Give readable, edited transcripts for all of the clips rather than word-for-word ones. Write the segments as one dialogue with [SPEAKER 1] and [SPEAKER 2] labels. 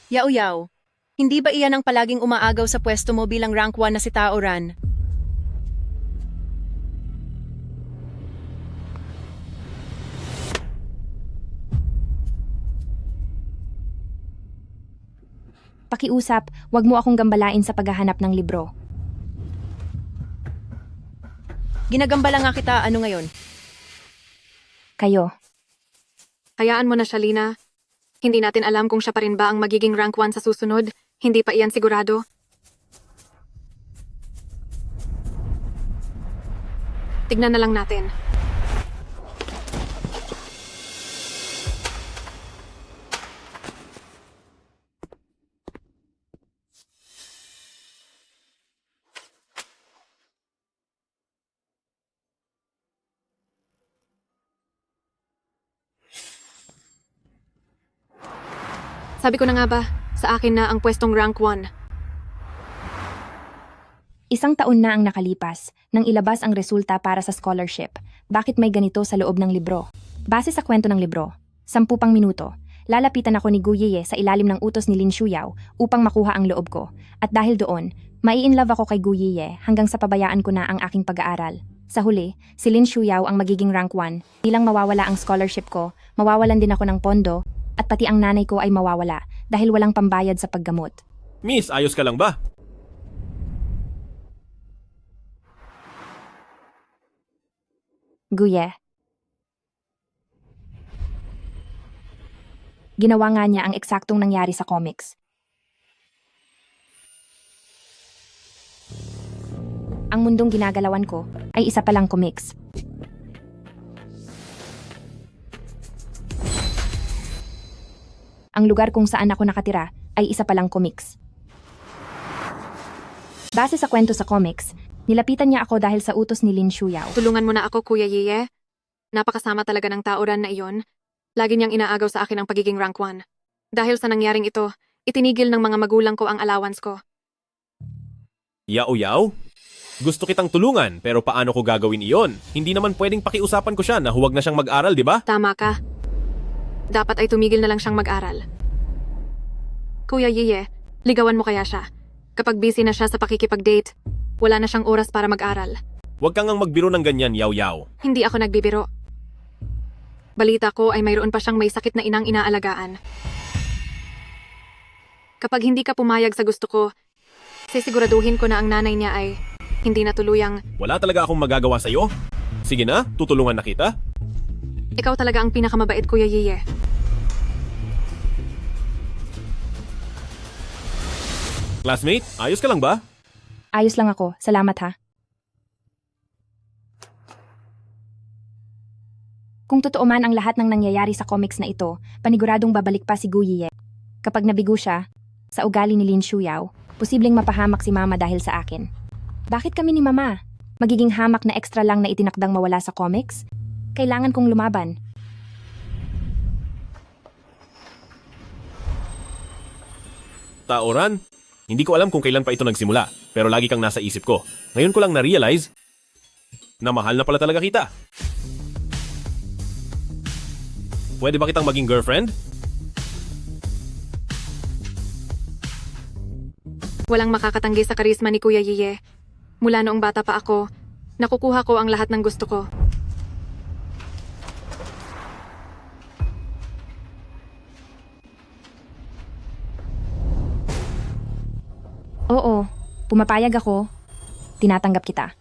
[SPEAKER 1] Yao-yao, hindi ba iyan ang palaging umaagaw sa pwesto mo bilang rank 1 na si Tao Ran?
[SPEAKER 2] Pakiusap, wag mo akong gambalain sa paghahanap ng libro.
[SPEAKER 1] Ginagambala nga kita, ano ngayon?
[SPEAKER 2] Kayo.
[SPEAKER 3] Hayaan mo na siya, Lina. Hindi natin alam kung siya pa rin ba ang magiging rank 1 sa susunod. Hindi pa iyan sigurado. Tignan na lang natin. Sabi ko na nga ba, sa akin na ang pwestong rank 1.
[SPEAKER 2] Isang taon na ang nakalipas nang ilabas ang resulta para sa scholarship. Bakit may ganito sa loob ng libro? Base sa kwento ng libro, 10 pang minuto, lalapitan ako ni Gu Yeye sa ilalim ng utos ni Lin Shuyao upang makuha ang loob ko. At dahil doon, mai-inlove ako kay Gu Yeye hanggang sa pabayaan ko na ang aking pag-aaral. Sa huli, si Lin Shuyao ang magiging rank 1. Bilang mawawala ang scholarship ko, mawawalan din ako ng pondo, at pati ang nanay ko ay mawawala dahil walang pambayad sa paggamot.
[SPEAKER 4] Miss, ayos ka lang ba?
[SPEAKER 2] Guye. Ginawa nga niya ang eksaktong nangyari sa comics. Ang mundong ginagalawan ko ay isa palang comics. Ang lugar kung saan ako nakatira ay isa palang comics. Base sa kwento sa comics, nilapitan niya ako dahil sa utos ni Lin Shuyao.
[SPEAKER 3] Tulungan mo na ako, Kuya Yeye. Napakasama talaga ng Tao Ran na iyon. Lagi niyang inaagaw sa akin ang pagiging rank 1. Dahil sa nangyaring ito, itinigil ng mga magulang ko ang allowance ko.
[SPEAKER 4] Yao-yao? Gusto kitang tulungan, pero paano ko gagawin iyon? Hindi naman pwedeng pakiusapan ko siya na huwag na siyang mag-aral, di ba?
[SPEAKER 3] Tama ka. Dapat ay tumigil na lang siyang mag-aral. Kuya Yeye, ligawan mo kaya siya. Kapag busy na siya sa pakikipag-date, wala na siyang oras para mag-aral.
[SPEAKER 4] Huwag kang ngang magbiro ng ganyan, Yao-yao.
[SPEAKER 3] Hindi ako nagbibiro. Balita ko ay mayroon pa siyang may sakit na inang inaalagaan. Kapag hindi ka pumayag sa gusto ko, sisiguraduhin ko na ang nanay niya ay hindi na tuluyang,
[SPEAKER 4] Wala talaga akong magagawa sa'yo. Sige na, tutulungan na kita.
[SPEAKER 3] ikaw talaga ang pinakamabait, Kuya Yeye.
[SPEAKER 4] Classmate, ayos ka lang ba?
[SPEAKER 2] Ayos lang ako, salamat ha. Kung totoo man ang lahat ng nangyayari sa comics na ito, paniguradong babalik pa si Gu Yeye. Kapag nabigo siya, sa ugali ni Lin Shuyao, posibleng mapahamak si Mama dahil sa akin. Bakit kami ni Mama? Magiging hamak na extra lang na itinakdang mawala sa comics? Kailangan kong lumaban.
[SPEAKER 4] Tao Ran, hindi ko alam kung kailan pa ito nagsimula, pero lagi kang nasa isip ko. Ngayon ko lang na-realize na mahal na pala talaga kita. Pwede ba kitang maging girlfriend?
[SPEAKER 3] Walang makakatanggi sa karisma ni Kuya Yeye. Mula noong bata pa ako, nakukuha ko ang lahat ng gusto ko.
[SPEAKER 2] Oo, pumapayag ako. Tinatanggap kita.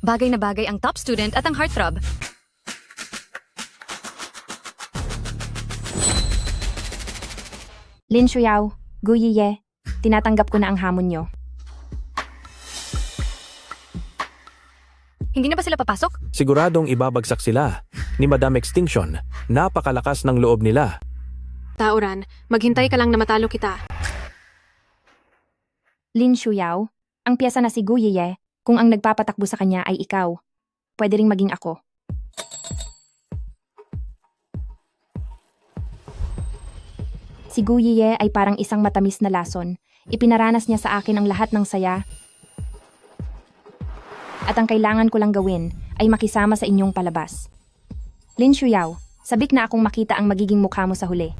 [SPEAKER 5] Bagay na bagay ang top student at ang heartthrob.
[SPEAKER 2] Lin Shuyao, Gu Yeye, tinatanggap ko na ang hamon nyo.
[SPEAKER 5] Hindi na ba sila papasok?
[SPEAKER 6] Siguradong ibabagsak sila ni Madam Extinction. Napakalakas ng loob nila.
[SPEAKER 3] Tao Ran, maghintay ka lang na matalo kita.
[SPEAKER 2] Lin Shuyao, ang piyesa na si Gu Yeye, kung ang nagpapatakbo sa kanya ay ikaw. Pwede ring maging ako. Si Gu Yeye ay parang isang matamis na lason. Ipinaranas niya sa akin ang lahat ng saya. At ang kailangan ko lang gawin ay makisama sa inyong palabas. Lin Shuyao, sabik na akong makita ang magiging mukha mo sa huli.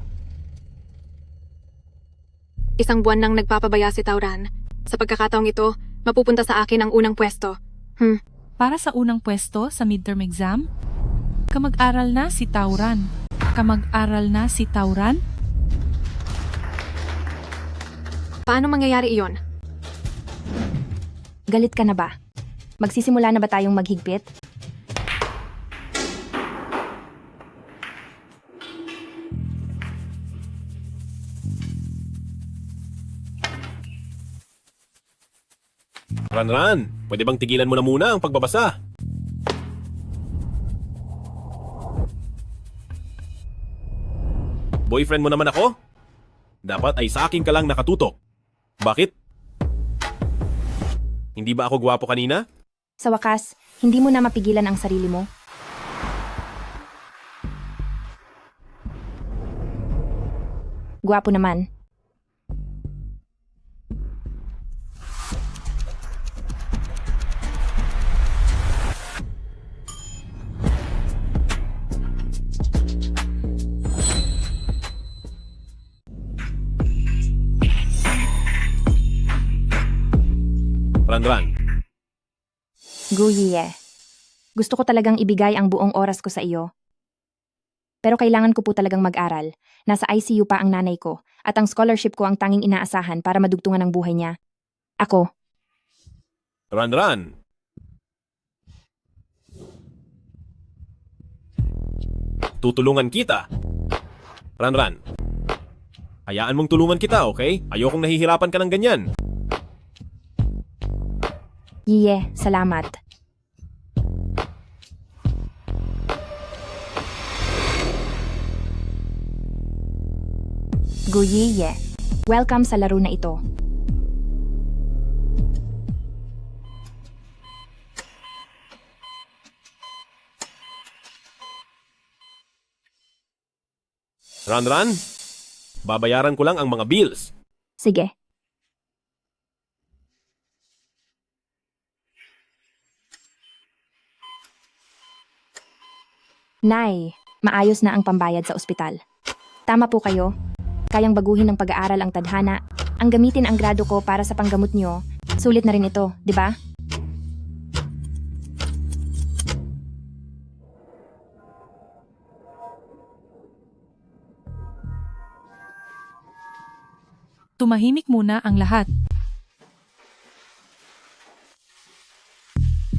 [SPEAKER 3] Isang buwan nang nagpapabaya si Tauran. Sa pagkakataong ito, mapupunta sa akin ang unang pwesto.
[SPEAKER 7] Para sa unang pwesto sa midterm exam? Kamag-aral na si Tauran. Kamag-aral na si Tauran?
[SPEAKER 3] Paano mangyayari iyon?
[SPEAKER 2] Galit ka na ba? Magsisimula na ba tayong maghigpit?
[SPEAKER 4] Ranran, pwede bang tigilan mo na muna ang pagbabasa? Boyfriend mo naman ako? Dapat ay sa akin ka lang nakatutok. Bakit? Hindi ba ako gwapo kanina?
[SPEAKER 2] Sa wakas, hindi mo na mapigilan ang sarili mo. Gwapo naman.
[SPEAKER 4] Ranran,
[SPEAKER 2] Guyiye. Gusto ko talagang ibigay ang buong oras ko sa iyo. Pero kailangan ko po talagang mag-aral. Nasa ICU pa ang nanay ko at ang scholarship ko ang tanging inaasahan para madugtungan ang buhay niya. Ako,
[SPEAKER 4] Ranran. Tutulungan kita. Ranran. Hayaan mong tulungan kita, okay? Ayokong nahihirapan ka ng ganyan.
[SPEAKER 2] Yiye, salamat. Guyiye, welcome sa laro na ito.
[SPEAKER 4] Ranran, babayaran ko lang ang mga bills.
[SPEAKER 2] Sige. Nay, maayos na ang pambayad sa ospital. Tama po kayo. Kayang baguhin ng pag-aaral ang tadhana. Ang gamitin ang grado ko para sa panggamot nyo. Sulit na rin ito, di ba?
[SPEAKER 7] Tumahimik muna ang lahat.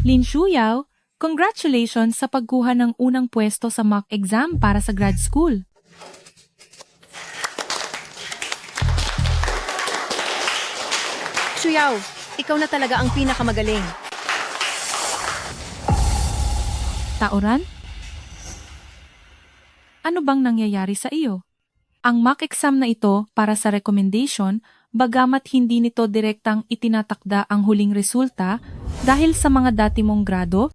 [SPEAKER 7] Lin Shuyao, congratulations sa pagkuha ng unang pwesto sa mock exam para sa grad school.
[SPEAKER 1] Shuyaw, ikaw na talaga ang pinakamagaling.
[SPEAKER 7] Tauran? Ano bang nangyayari sa iyo? Ang mock exam na ito para sa recommendation, bagamat hindi nito direktang itinatakda ang huling resulta dahil sa mga dati mong grado,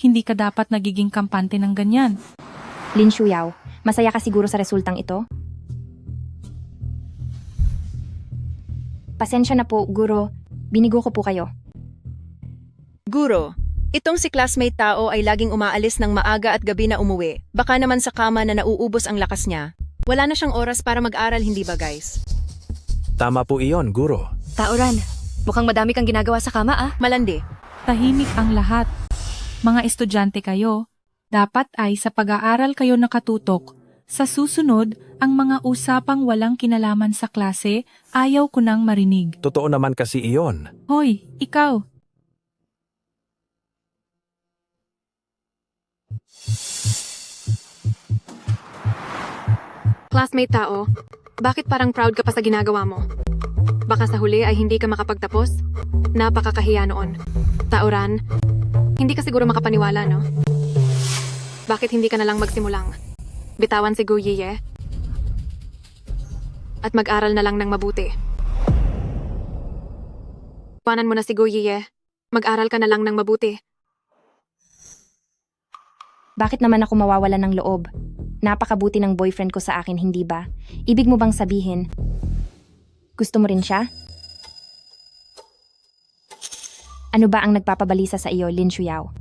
[SPEAKER 7] hindi ka dapat nagiging kampante ng ganyan.
[SPEAKER 2] Lin Shuyao, masaya ka siguro sa resultang ito? Pasensya na po, guro. Binigo ko po kayo.
[SPEAKER 1] Guro, itong si classmate tao ay laging umaalis ng maaga at gabi na umuwi. Baka naman sa kama na nauubos ang lakas niya. Wala na siyang oras para mag-aral, hindi ba guys?
[SPEAKER 6] Tama po iyon, guro.
[SPEAKER 5] Tauran, mukhang madami kang ginagawa sa kama ah.
[SPEAKER 1] Malandi.
[SPEAKER 7] Tahimik ang lahat. Mga estudyante kayo, dapat ay sa pag-aaral kayo nakatutok. Sa susunod, ang mga usapang walang kinalaman sa klase, ayaw ko nang marinig.
[SPEAKER 6] Totoo naman kasi iyon.
[SPEAKER 7] Hoy, ikaw!
[SPEAKER 3] Classmate tao, bakit parang proud ka pa sa ginagawa mo? Baka sa huli ay hindi ka makapagtapos? Napakakahiya noon. Tauran, hindi ka siguro makapaniwala, no? Bakit hindi ka na lang magsimulang? Bitawan si Guyiye? At mag-aral na lang ng mabuti. Iwanan mo na si Guyiye. Mag-aral ka na lang ng mabuti.
[SPEAKER 2] Bakit naman ako mawawala ng loob? Napakabuti ng boyfriend ko sa akin, hindi ba? Ibig mo bang sabihin, gusto mo rin siya? Ano ba ang nagpapabalisa sa iyo, Lin Shuyao?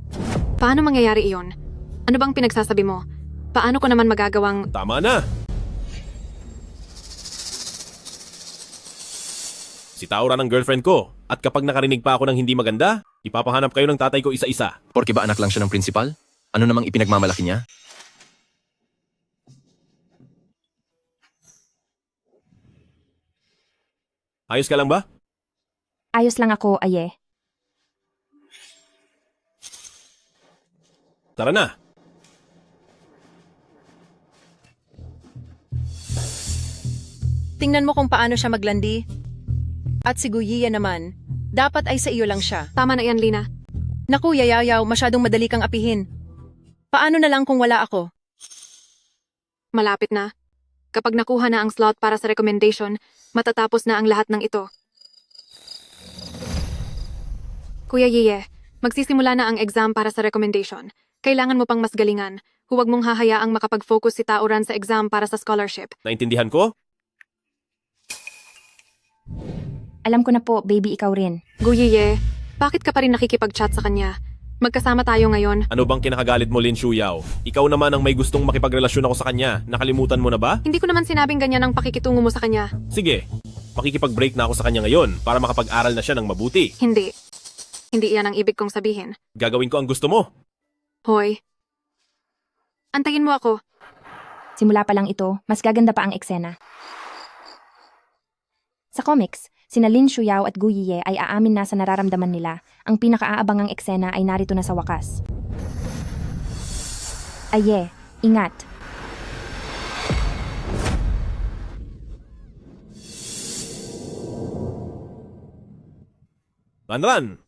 [SPEAKER 3] Paano mangyayari iyon? Ano bang pinagsasabi mo? Paano ko naman magagawang...
[SPEAKER 4] Tama na! Si Taura ng girlfriend ko. At kapag nakarinig pa ako ng hindi maganda, ipapahanap kayo ng tatay ko isa-isa.
[SPEAKER 8] Porke ba anak lang siya ng prinsipal? Ano namang ipinagmamalaki niya?
[SPEAKER 4] Ayos ka lang ba?
[SPEAKER 2] Ayos lang ako, Aye.
[SPEAKER 4] Tara na.
[SPEAKER 1] Tingnan mo kung paano siya maglandi. At si Guyiya naman, dapat ay sa iyo lang siya.
[SPEAKER 3] Tama na yan, Lina.
[SPEAKER 1] Naku, Yayayaw, masyadong madali kang apihin. Paano na lang kung wala ako?
[SPEAKER 3] Malapit na. Kapag nakuha na ang slot para sa recommendation, matatapos na ang lahat ng ito. Kuya Yiye, magsisimula na ang exam para sa recommendation. Kailangan mo pang mas galingan. Huwag mong hahayaang makapag-focus si Tauran sa exam para sa scholarship.
[SPEAKER 4] Naintindihan ko?
[SPEAKER 2] Alam ko na po, baby, ikaw rin.
[SPEAKER 3] Guyiye, bakit ka pa rin nakikipag-chat sa kanya? Magkasama tayo ngayon.
[SPEAKER 4] Ano bang kinakagalit mo, Lin Shuyao? Ikaw naman ang may gustong makipagrelasyon ako sa kanya. Nakalimutan mo na ba?
[SPEAKER 3] Hindi ko naman sinabing ganyan ang pakikitungo mo sa kanya.
[SPEAKER 4] Sige, makikipag-break na ako sa kanya ngayon para makapag-aral na siya ng mabuti.
[SPEAKER 3] Hindi. Hindi iyan ang ibig kong sabihin.
[SPEAKER 4] Gagawin ko ang gusto mo.
[SPEAKER 3] Hoy. Antayin mo ako.
[SPEAKER 2] Simula pa lang ito, mas gaganda pa ang eksena. Sa comics, sina Lin Shuyao at Gu Yiye ay aamin na sa nararamdaman nila. Ang pinakaaabangang eksena ay narito na sa wakas. Aye, ingat.
[SPEAKER 4] Ranran!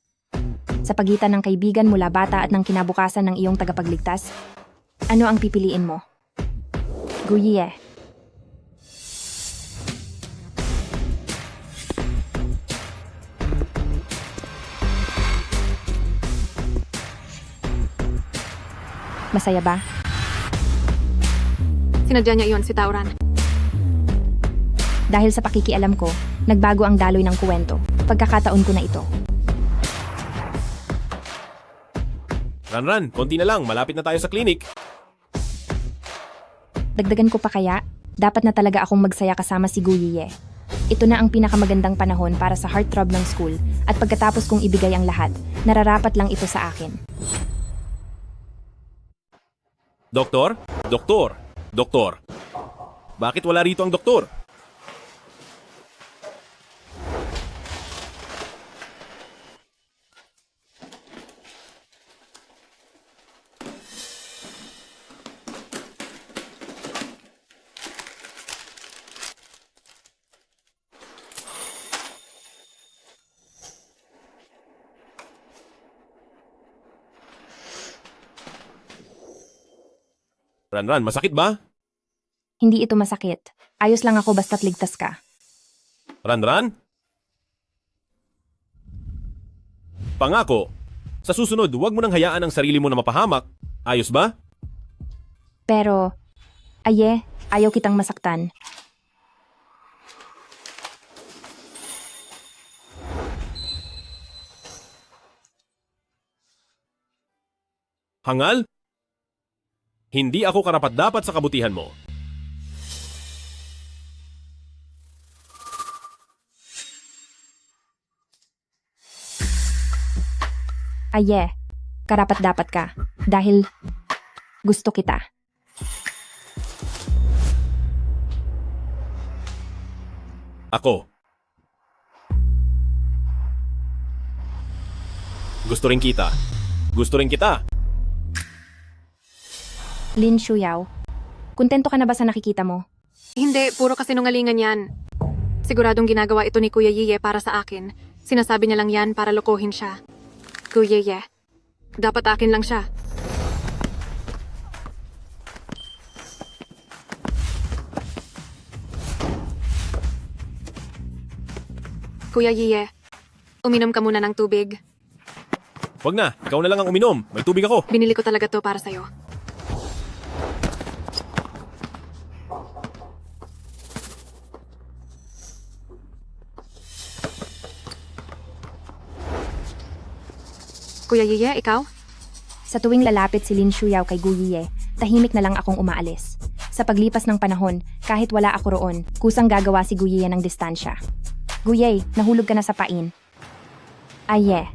[SPEAKER 2] Sa pagitan ng kaibigan mula bata at ng kinabukasan ng iyong tagapagligtas, ano ang pipiliin mo? Gu Yiye. Masaya ba?
[SPEAKER 3] Sinadya niya iyon si Tauran.
[SPEAKER 2] Dahil sa pakikialam ko, nagbago ang daloy ng kuwento. Pagkakataon ko na ito.
[SPEAKER 4] Ranran, konti na lang. Malapit na tayo sa clinic.
[SPEAKER 2] Dagdagan ko pa kaya, dapat na talaga akong magsaya kasama si Gu Yiye. Ito na ang pinakamagandang panahon para sa heartthrob ng school at pagkatapos kong ibigay ang lahat, nararapat lang ito sa akin.
[SPEAKER 4] Doktor? Doktor? Doktor? Bakit wala rito ang doktor? Ranran, masakit ba?
[SPEAKER 2] Hindi ito masakit. Ayos lang ako basta't ligtas ka.
[SPEAKER 4] Ranran? Pangako, sa susunod, huwag mo nang hayaan ang sarili mo na mapahamak. Ayos ba?
[SPEAKER 2] Pero, Aye, ayaw kitang masaktan.
[SPEAKER 4] Hangal? Hindi ako karapat-dapat sa kabutihan mo.
[SPEAKER 2] Aye, karapat-dapat ka. Dahil gusto kita.
[SPEAKER 4] Ako. Gusto rin kita. Gusto rin kita.
[SPEAKER 2] Lin Shuyao, kontento ka na ba sa nakikita mo?
[SPEAKER 3] Hindi, puro kasinungalingan yan. Siguradong ginagawa ito ni Kuya Yiye para sa akin. Sinasabi niya lang yan para lokohin siya. Kuya Yiye, dapat akin lang siya. Kuya Yiye, uminom ka muna ng tubig.
[SPEAKER 4] Wag na, ikaw na lang ang uminom. May tubig ako.
[SPEAKER 3] Binili ko talaga to para sa'yo. Kuya Yiye, ikaw?
[SPEAKER 2] Sa tuwing lalapit si Lin Shuyao kay Gu Yiye, tahimik na lang akong umaalis. Sa paglipas ng panahon, kahit wala ako roon, kusang gagawa si Gu Yiye ng distansya. Guyey, nahulog ka na sa pain. Aye.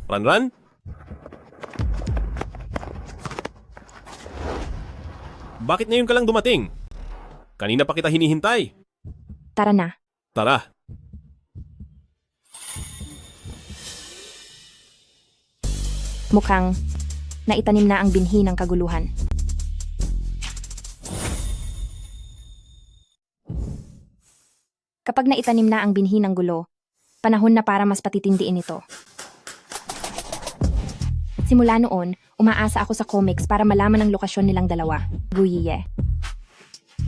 [SPEAKER 4] Ranran? Bakit ngayon ka lang dumating? Kanina pa kita hinihintay.
[SPEAKER 2] Tara na.
[SPEAKER 4] Tara.
[SPEAKER 2] Mukhang naitanim na ang binhi ng kaguluhan. Kapag naitanim na ang binhi ng gulo, panahon na para mas patitindiin ito. Simula noon, umaasa ako sa comics para malaman ang lokasyon nilang dalawa, Guyiye.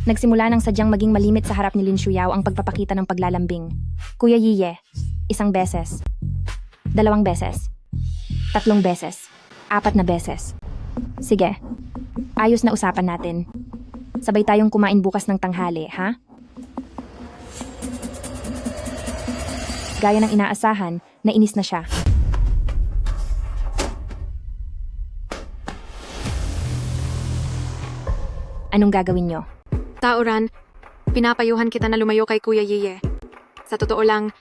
[SPEAKER 2] Nagsimula ng sadyang maging malimit sa harap ni Lin Shuyao ang pagpapakita ng paglalambing. Kuya Yiye, 1 beses. 2 beses. 3 beses. 4 na beses. Sige, ayos na usapan natin. Sabay tayong kumain bukas ng tanghali, ha? Gaya ng inaasahan, nainis na siya. Anong gagawin nyo?
[SPEAKER 3] Taoran, pinapayuhan kita na lumayo kay Kuya Yiye. Sa totoo lang,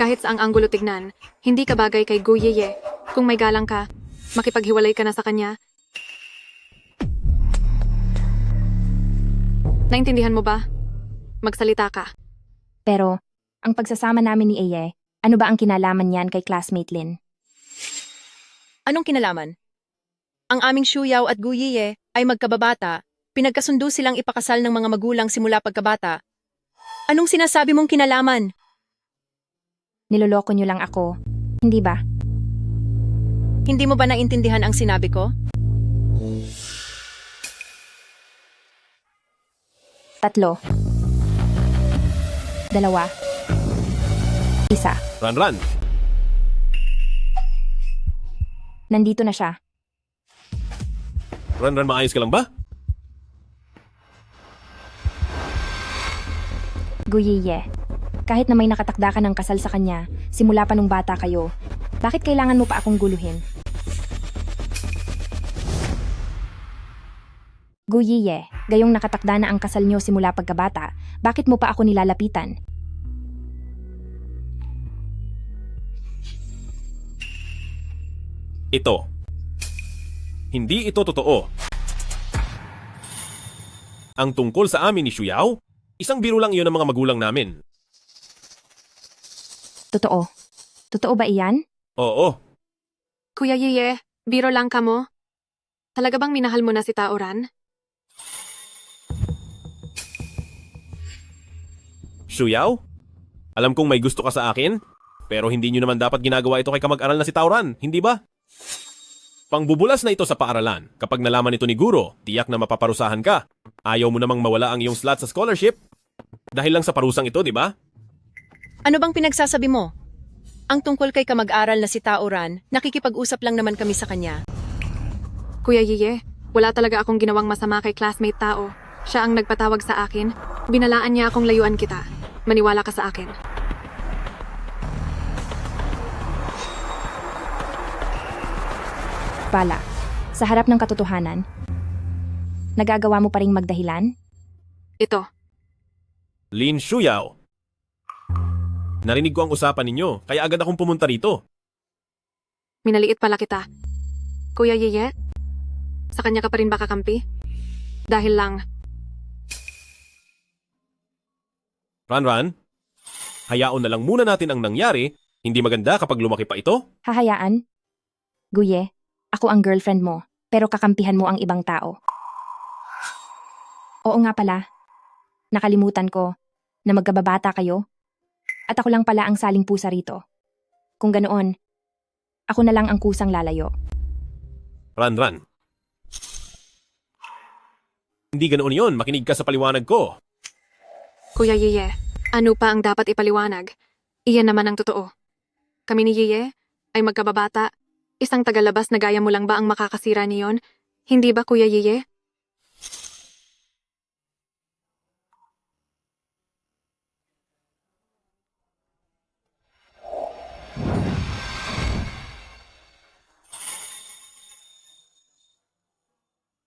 [SPEAKER 3] kahit sa ang anggulo tignan, hindi ka bagay kay Gu Yiye. Kung may galang ka, makipaghiwalay ka na sa kanya. Naintindihan mo ba? Magsalita ka.
[SPEAKER 2] Pero, ang pagsasama namin ni Eye, ano ba ang kinalaman niyan kay classmate Lin?
[SPEAKER 1] Anong kinalaman? Ang aming Shuyaw at Guyiye ay magkababata, pinagkasundo silang ipakasal ng mga magulang simula pagkabata. Anong sinasabi mong kinalaman?
[SPEAKER 2] Niloloko niyo lang ako, hindi ba?
[SPEAKER 1] Hindi mo ba naintindihan ang sinabi ko?
[SPEAKER 2] 3. 2. 1.
[SPEAKER 4] Ranran,
[SPEAKER 2] Nandito na siya.
[SPEAKER 4] Ranran, maayos ka lang ba?
[SPEAKER 2] Guyiye, kahit na may nakatakda ka ng kasal sa kanya, simula pa nung bata kayo, bakit kailangan mo pa akong guluhin? Guyiye, gayong nakatakda na ang kasal niyo simula pagkabata, bakit mo pa ako nilalapitan?
[SPEAKER 4] Ito. Hindi ito totoo. Ang tungkol sa amin ni Shuyao, isang biro lang iyon ng mga magulang namin.
[SPEAKER 2] Totoo. Totoo ba iyan?
[SPEAKER 4] Oo,
[SPEAKER 3] Kuya Yiye, biro lang ka mo? Talaga bang minahal mo na si Taoran?
[SPEAKER 4] Shuyao? Alam kong may gusto ka sa akin, pero hindi nyo naman dapat ginagawa ito kay kamag-aral na si Taoran, hindi ba? Pangbubulas na ito sa paaralan. Kapag nalaman ito ni Guro, tiyak na mapaparusahan ka. Ayaw mo namang mawala ang iyong slot sa scholarship. Dahil lang sa parusang ito, di ba?
[SPEAKER 1] Ano bang pinagsasabi mo? Ang tungkol kay kamag-aral na si Taoran, nakikipag-usap lang naman kami sa kanya.
[SPEAKER 3] Kuya Yiye, wala talaga akong ginawang masama kay classmate Tao. Siya ang nagpatawag sa akin. Binalaan niya akong layuan kita. Maniwala ka sa akin.
[SPEAKER 2] Bala, sa harap ng katotohanan, nagagawa mo pa ring magdahilan?
[SPEAKER 3] Ito,
[SPEAKER 4] Lin Shuyao. Narinig ko ang usapan ninyo, kaya agad akong pumunta rito.
[SPEAKER 3] minaliit pala kita. Kuya Yiye, sa kanya ka pa rin ba kakampi? Dahil lang,
[SPEAKER 4] Ranran, hayaan na lang muna natin ang nangyari. Hindi maganda kapag lumaki pa ito.
[SPEAKER 2] Hahayaan? Guye, ako ang girlfriend mo, pero kakampihan mo ang ibang tao. Oo nga pala. Nakalimutan ko na magkababata kayo. At ako lang pala ang saling pusa rito. Kung ganoon, ako na lang ang kusang lalayo.
[SPEAKER 4] Ranran. Hindi ganoon yon, makinig ka sa paliwanag ko.
[SPEAKER 3] Kuya Yiye, ano pa ang dapat ipaliwanag? Iyan naman ang totoo. Kami ni Yiye ay magkababata. Isang tagalabas na gaya mo lang ba ang makakasira niyon? Hindi ba, Kuya Yiye?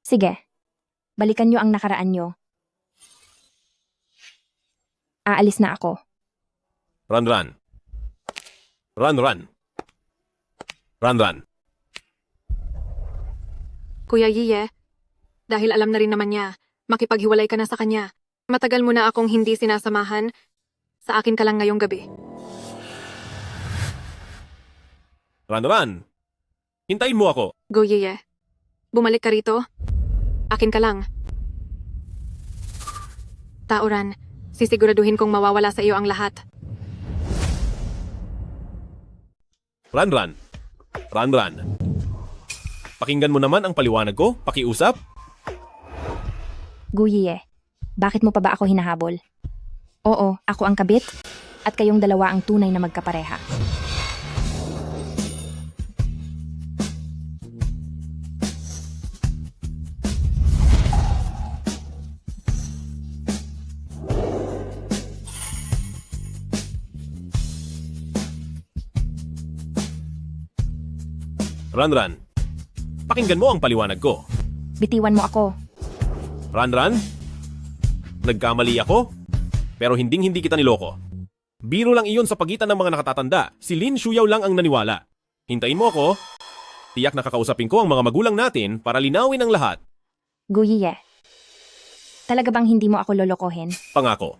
[SPEAKER 2] Sige, balikan nyo ang nakaraan nyo. Aalis na ako.
[SPEAKER 4] Run, run. Run, run. Run, run.
[SPEAKER 3] Kuya Yiye, dahil alam na rin naman niya, makipaghiwalay ka na sa kanya. Matagal mo na akong hindi sinasamahan. Sa akin ka lang ngayong gabi.
[SPEAKER 4] Run, run. Hintayin mo ako.
[SPEAKER 3] Go Yiye. Bumalik ka rito. Akin ka lang. Tauran, sisiguraduhin kong mawawala sa iyo ang lahat.
[SPEAKER 4] Run, run. Run, run. Pakinggan mo naman ang paliwanag ko. Pakiusap.
[SPEAKER 2] Guyiye, bakit mo pa ba ako hinahabol? Oo, ako ang kabit, at kayong dalawa ang tunay na magkapareha.
[SPEAKER 4] Run, run. Pakinggan mo ang paliwanag ko.
[SPEAKER 2] Bitiwan mo ako.
[SPEAKER 4] Run, run. Nagkamali ako, pero hinding-hindi kita niloko. Biro lang iyon sa pagitan ng mga nakatatanda. Si Lin Shuyaw lang ang naniwala. Hintayin mo ako. Tiyak na kakausapin ko ang mga magulang natin para linawin ang lahat.
[SPEAKER 2] Guyiye, talaga bang hindi mo ako lolokohin?
[SPEAKER 4] Pangako.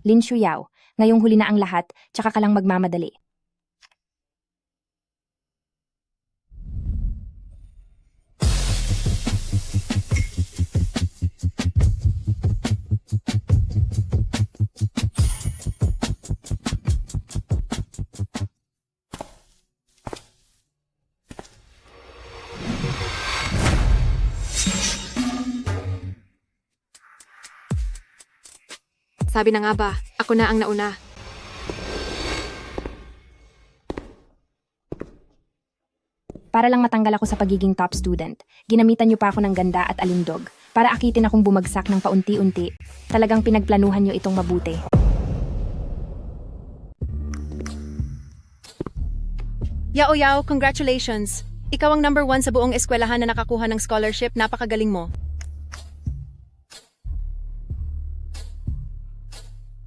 [SPEAKER 2] Lin Shuyaw, ngayong huli na ang lahat, tsaka ka lang magmamadali.
[SPEAKER 3] Sabi na nga ba, ako na ang nauna.
[SPEAKER 2] Para lang matanggal ako sa pagiging top student, ginamitan niyo pa ako ng ganda at alindog para akitin akong bumagsak ng paunti-unti. Talagang pinagplanuhan niyo itong mabuti.
[SPEAKER 1] Yao Yao, congratulations! Ikaw ang number 1 sa buong eskwelahan na nakakuha ng scholarship. Napakagaling mo.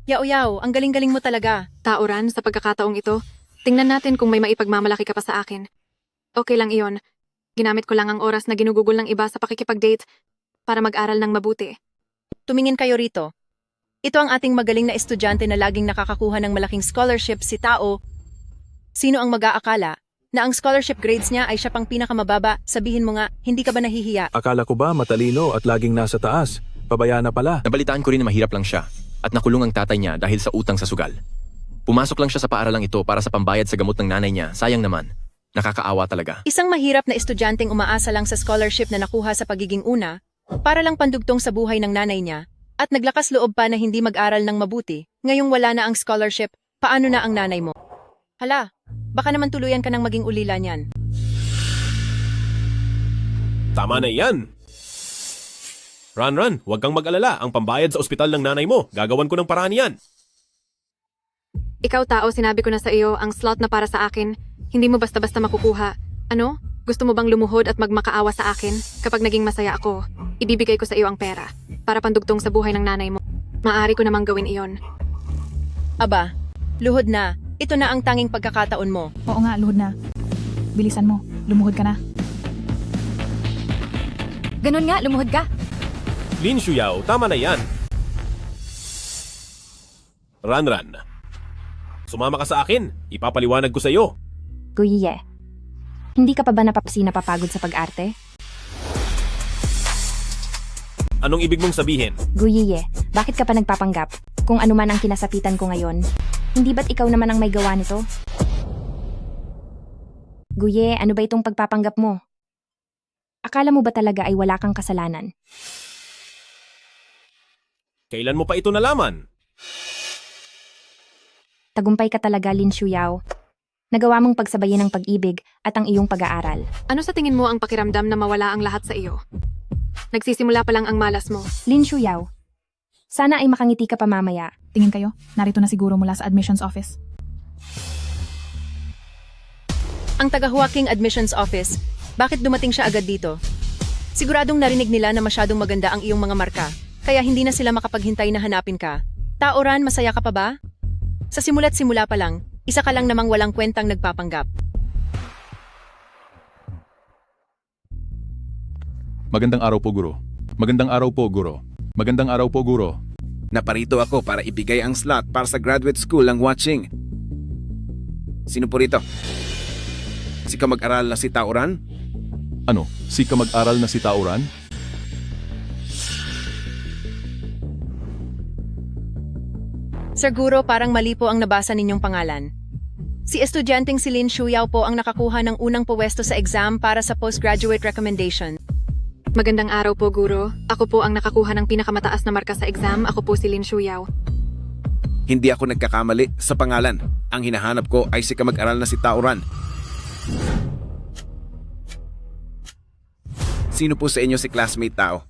[SPEAKER 1] Yao Yao, ang galing-galing mo talaga.
[SPEAKER 3] Tauran, sa pagkakataong ito, tingnan natin kung may maipagmamalaki ka pa sa akin. Okay lang iyon. Ginamit ko lang ang oras na ginugugol ng iba sa pakikipag-date para mag-aral ng mabuti.
[SPEAKER 1] Tumingin kayo rito. Ito ang ating magaling na estudyante na laging nakakakuha ng malaking scholarship, si Tao. Sino ang mag-aakala na ang scholarship grades niya ay siya pang pinakamababa? Sabihin mo nga, hindi ka ba nahihiya?
[SPEAKER 6] Akala ko ba matalino at laging nasa taas? Pabaya na pala.
[SPEAKER 8] Nabalitaan ko rin na mahirap lang siya at nakulong ang tatay niya dahil sa utang sa sugal. Pumasok lang siya sa paaralang ito para sa pambayad sa gamot ng nanay niya. Sayang naman. Nakakaawa talaga.
[SPEAKER 1] Isang mahirap na estudyanteng umaasa lang sa scholarship na nakuha sa pagiging una, para lang pandugtong sa buhay ng nanay niya, at naglakas loob pa na hindi mag-aral ng mabuti. Ngayong wala na ang scholarship, paano na ang nanay mo? Hala, baka naman tuluyan ka ng maging ulila niyan.
[SPEAKER 4] Tama na iyan. Run, run. Huwag kang mag-alala. Ang pambayad sa ospital ng nanay mo. Gagawan ko ng paraan yan.
[SPEAKER 3] Ikaw Tao, sinabi ko na sa iyo, ang slot na para sa akin, hindi mo basta-basta makukuha. Ano? Gusto mo bang lumuhod at magmakaawa sa akin? Kapag naging masaya ako, ibibigay ko sa iyo ang pera para pandugtong sa buhay ng nanay mo. Maaari ko namang gawin iyon.
[SPEAKER 1] Aba, luhod na. Ito na ang tanging pagkakataon mo.
[SPEAKER 9] Oo nga, luhod na. Bilisan mo, lumuhod ka na.
[SPEAKER 5] Ganun nga, lumuhod ka.
[SPEAKER 4] Lin Shuyaw, tama na yan. Run, run. Sumama ka sa akin. Ipapaliwanag ko sa iyo.
[SPEAKER 2] Guyiye, hindi ka pa ba napapagod sa pag-arte?
[SPEAKER 4] Anong ibig mong sabihin?
[SPEAKER 2] Guyiye, bakit ka pa nagpapanggap? Kung ano man ang kinasapitan ko ngayon, hindi ba't ikaw naman ang may gawa nito? Guye, ano ba itong pagpapanggap mo? Akala mo ba talaga ay wala kang kasalanan?
[SPEAKER 4] Kailan mo pa ito nalaman?
[SPEAKER 2] Tagumpay ka talaga, Lin Shuyaw. Nagawa mong pagsabayin ang pag-ibig at ang iyong pag-aaral.
[SPEAKER 3] Ano sa tingin mo ang pakiramdam na mawala ang lahat sa iyo? Nagsisimula pa lang ang malas mo.
[SPEAKER 2] Lin Shuyaw, sana ay makangiti ka pa mamaya.
[SPEAKER 9] Tingin kayo, narito na siguro mula sa admissions office.
[SPEAKER 1] Ang taga-Huaking Admissions Office, Bakit dumating siya agad dito? Siguradong narinig nila na masyadong maganda ang iyong mga marka, kaya hindi na sila makapaghintay na hanapin ka. Taoran, masaya ka pa ba? Sa simula't simula pa lang, isa ka lang namang walang kwentang nagpapanggap.
[SPEAKER 10] Magandang araw po, Guro. Magandang araw po, Guro. Magandang araw po, Guro.
[SPEAKER 11] Naparito ako para ibigay ang slot para sa graduate school ng watching. Sino po rito? Si kamag-aral na si Taoran?
[SPEAKER 10] Ano, si kamag-aral na si Taoran?
[SPEAKER 1] Sir Guro, parang mali po ang nabasa ninyong pangalan. Si estudyanteng si Lin Shuyao po ang nakakuha ng unang puwesto sa exam para sa postgraduate recommendation.
[SPEAKER 3] Magandang araw po, Guro. Ako po ang nakakuha ng pinakamataas na marka sa exam. Ako po si Lin Shuyao.
[SPEAKER 11] Hindi ako nagkakamali sa pangalan. Ang hinahanap ko ay si kamag-aral na si Taoran. Sino po sa inyo si classmate Tao?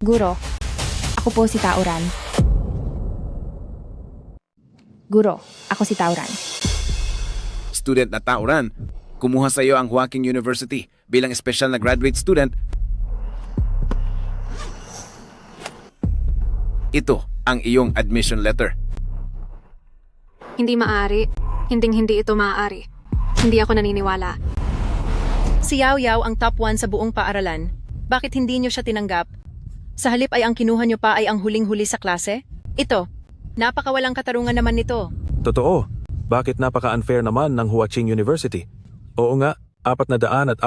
[SPEAKER 2] Guro, ako po si Taoran. Guro, ako si Taoran.
[SPEAKER 11] Student na Taoran, kumuha sa iyo ang Huaqing University bilang special na graduate student. Ito ang iyong admission letter.
[SPEAKER 3] Hindi maaari. Hindi ito maaari. Hindi ako naniniwala.
[SPEAKER 1] Si Yao Yao ang top 1 sa buong paaralan. Bakit hindi nyo siya tinanggap? Sa halip ay ang kinuha nyo pa ay ang huling-huli sa klase? Ito, napakawalang katarungan naman nito.
[SPEAKER 6] Totoo. Bakit napaka-unfair naman ng Huaching University? Oo nga, 440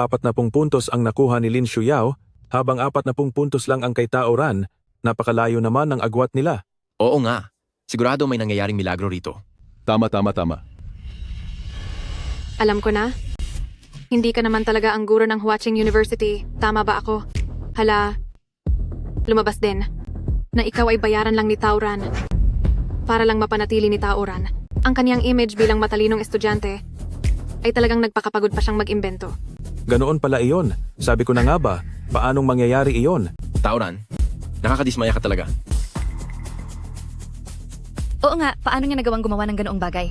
[SPEAKER 6] puntos ang nakuha ni Lin Shuyao, habang 40 puntos lang ang kay Taoran. Napakalayo naman ng agwat nila.
[SPEAKER 8] Oo nga. Sigurado may nangyayaring milagro rito.
[SPEAKER 10] Tama.
[SPEAKER 3] Alam ko na. Hindi ka naman talaga ang guro ng Huaching University. Tama ba ako? Hala, lumabas din na ikaw ay bayaran lang ni Taoran para lang mapanatili ni Taoran ang kaniyang image bilang matalinong estudyante ay talagang nagpakapagod pa siyang mag-imbento.
[SPEAKER 6] Ganoon pala iyon. Sabi ko na nga ba, paanong mangyayari iyon?
[SPEAKER 8] Taoran, nakakadismaya ka talaga.
[SPEAKER 5] Oo nga, paano niya nagawang gumawa ng ganoong bagay?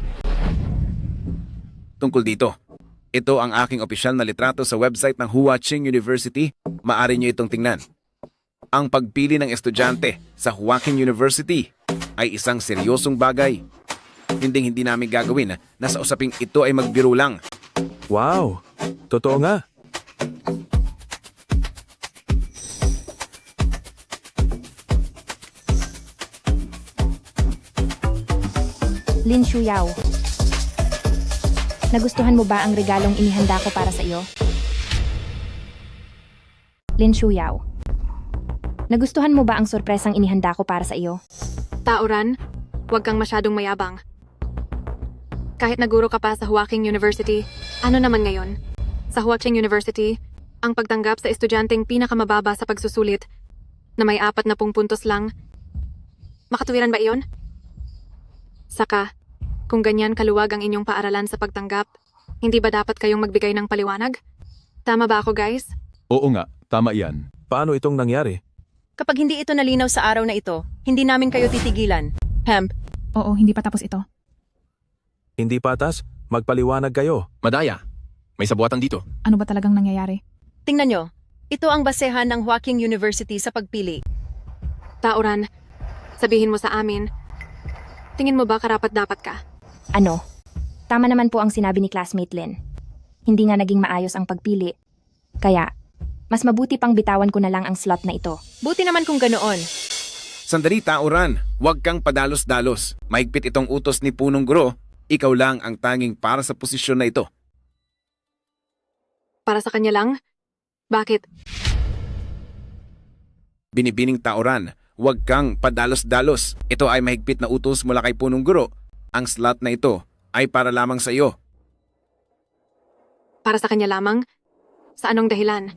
[SPEAKER 11] Tungkol dito, ito ang aking opisyal na litrato sa website ng Huaching University. Maaari niyo itong tingnan. Ang pagpili ng estudyante sa Huaqing University ay isang seryosong bagay. Hindi namin gagawin na sa usaping ito ay magbiro lang.
[SPEAKER 6] Wow! Totoo nga.
[SPEAKER 2] Lin Shuyao. Nagustuhan mo ba ang regalong inihanda ko para sa iyo? Lin Shuyao. Nagustuhan mo ba ang sorpresang inihanda ko para sa iyo?
[SPEAKER 3] Taoran, huwag kang masyadong mayabang. Kahit naguro ka pa sa Huaqing University, ano naman ngayon? Sa Huaqing University, ang pagtanggap sa estudyanteng pinakamababa sa pagsusulit na may 40 puntos lang. Makatuwiran ba iyon? Saka, kung ganyan kaluwag ang inyong paaralan sa pagtanggap, hindi ba dapat kayong magbigay ng paliwanag? Tama ba ako, guys?
[SPEAKER 10] Oo nga, tama yan.
[SPEAKER 6] Paano itong nangyari?
[SPEAKER 1] Kapag hindi ito nalinaw sa araw na ito, hindi namin kayo titigilan. Hemp,
[SPEAKER 9] Oo, hindi pa tapos ito.
[SPEAKER 6] Hindi patas? Magpaliwanag kayo.
[SPEAKER 8] Madaya, may sabuatan dito.
[SPEAKER 9] Ano ba talagang nangyayari?
[SPEAKER 1] tingnan nyo. Ito ang basehan ng Huaqing University sa pagpili.
[SPEAKER 3] Taoran, sabihin mo sa amin, tingin mo ba karapat-dapat ka?
[SPEAKER 2] Ano? Tama naman po ang sinabi ni classmate Lin. Hindi nga naging maayos ang pagpili. Kaya, mas mabuti pang bitawan ko na lang ang slot na ito.
[SPEAKER 1] Buti naman kung ganoon.
[SPEAKER 11] Sandali, Taoran. Huwag kang padalos-dalos. Mahigpit itong utos ni Punong Guro. Ikaw lang ang tanging para sa posisyon na ito.
[SPEAKER 3] Para sa kanya lang? Bakit?
[SPEAKER 11] Binibining Taoran, huwag kang padalos-dalos. Ito ay mahigpit na utos mula kay Punong Guro. Ang slot na ito ay para lamang sa iyo.
[SPEAKER 3] Para sa kanya lamang? Sa anong dahilan?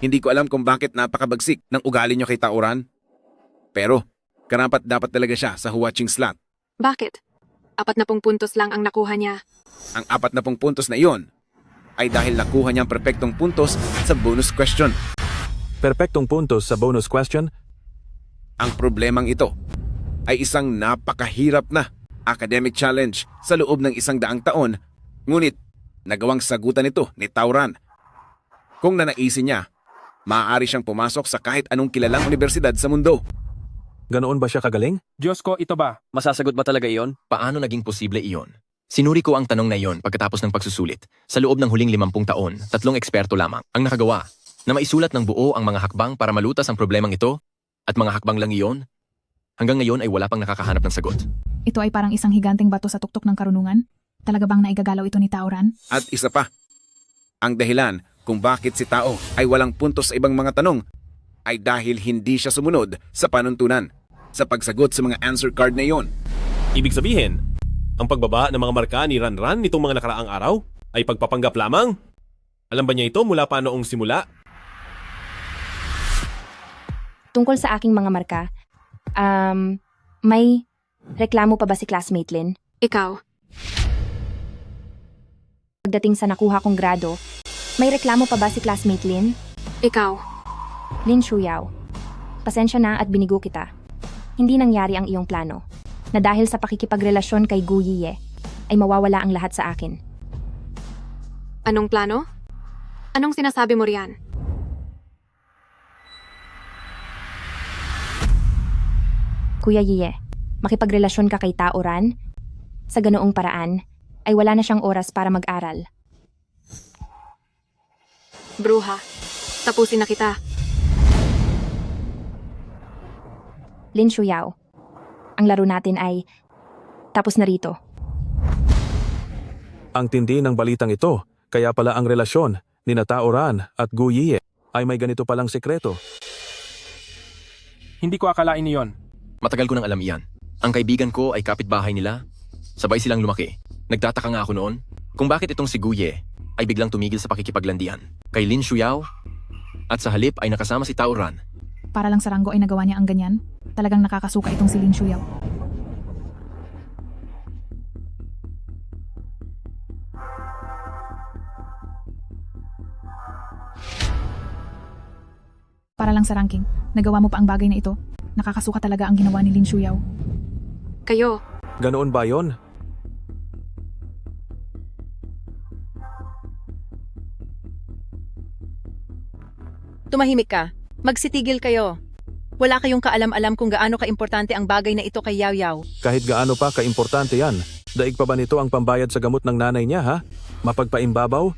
[SPEAKER 11] Hindi ko alam kung bakit napakabagsik ng ugali niyo kay Taoran. Pero, karapat dapat talaga siya sa Huaching slot.
[SPEAKER 3] Bakit? 40 puntos lang ang nakuha niya.
[SPEAKER 11] Ang 40 puntos na iyon ay dahil nakuha niyang perpektong puntos sa bonus question.
[SPEAKER 6] Perpektong puntos sa bonus question?
[SPEAKER 11] Ang problemang ito ay isang napakahirap na academic challenge sa loob ng 100 taon, ngunit nagawang sagutan ito ni Tauran. Kung nanaisin niya, maaari siyang pumasok sa kahit anong kilalang universidad sa mundo.
[SPEAKER 6] Ganoon ba siya kagaling?
[SPEAKER 12] Diyos ko, ito ba?
[SPEAKER 8] Masasagot ba talaga iyon? Paano naging posible iyon? Sinuri ko ang tanong na iyon pagkatapos ng pagsusulit. Sa loob ng huling 50 taon, 3 eksperto lamang ang nakagawa na maisulat ng buo ang mga hakbang para malutas ang problemang ito, at mga hakbang lang iyon. Hanggang ngayon ay wala pang nakakahanap ng sagot.
[SPEAKER 9] Ito ay parang isang higanteng bato sa tuktok ng karunungan. Talaga bang naigagalaw ito ni Tauran?
[SPEAKER 11] At isa pa, ang dahilan kung bakit si Tao ay walang puntos sa ibang mga tanong ay dahil hindi siya sumunod sa panuntunan sa pagsagot sa mga answer card na iyon.
[SPEAKER 4] Ibig sabihin, ang pagbaba ng mga marka ni Ranran nitong mga nakaraang araw ay pagpapanggap lamang? Alam ba niya ito mula pa noong simula?
[SPEAKER 2] Tungkol sa aking mga marka, may reklamo pa ba si classmate Lin?
[SPEAKER 3] Ikaw,
[SPEAKER 2] Pagdating sa nakuha kong grado, may reklamo pa ba si classmate Lin?
[SPEAKER 3] ikaw,
[SPEAKER 2] Lin Shuyao. Pasensya na at binigo kita. Hindi nangyari ang iyong plano, na dahil sa pakikipagrelasyon kay Gu Yiye, ay mawawala ang lahat sa akin.
[SPEAKER 3] anong plano? Anong sinasabi mo riyan?
[SPEAKER 2] Kuya Yiye, makipagrelasyon ka kay Tao Ran? Sa ganoong paraan, ay wala na siyang oras para mag-aral.
[SPEAKER 3] Bruha, tapusin na kita.
[SPEAKER 2] Lin Shuyao, ang laro natin ay tapos na rito.
[SPEAKER 6] Ang tindi ng balitang ito, kaya pala ang relasyon ni Tao Ran at Gu Yiye ay may ganito palang sekreto.
[SPEAKER 12] Hindi ko akalain iyon.
[SPEAKER 8] Matagal ko nang alam iyan. Ang kaibigan ko ay kapitbahay nila. Sabay silang lumaki. Nagtataka nga ako noon kung bakit itong si Guye ay biglang tumigil sa pakikipaglandian kay Lin Shuyao at sa halip ay nakasama si Tao Ran.
[SPEAKER 9] Para lang sa Ranggo ay nagawa niya ang ganyan? Talagang nakakasuka itong si Lin Shuyao. Para lang sa ranking, nagawa mo pa ang bagay na ito. Nakakasuka talaga ang ginawa ni Lin Shuyao.
[SPEAKER 3] Kayo,
[SPEAKER 6] Ganoon ba yon?
[SPEAKER 1] Tumahimik ka. Magsitigil kayo. Wala kayong kaalam-alam kung gaano kaimportante ang bagay na ito kay Yaw Yaw.
[SPEAKER 6] Kahit gaano pa kaimportante yan, daig pa ba nito ang pambayad sa gamot ng nanay niya ha? Mapagpaimbabaw?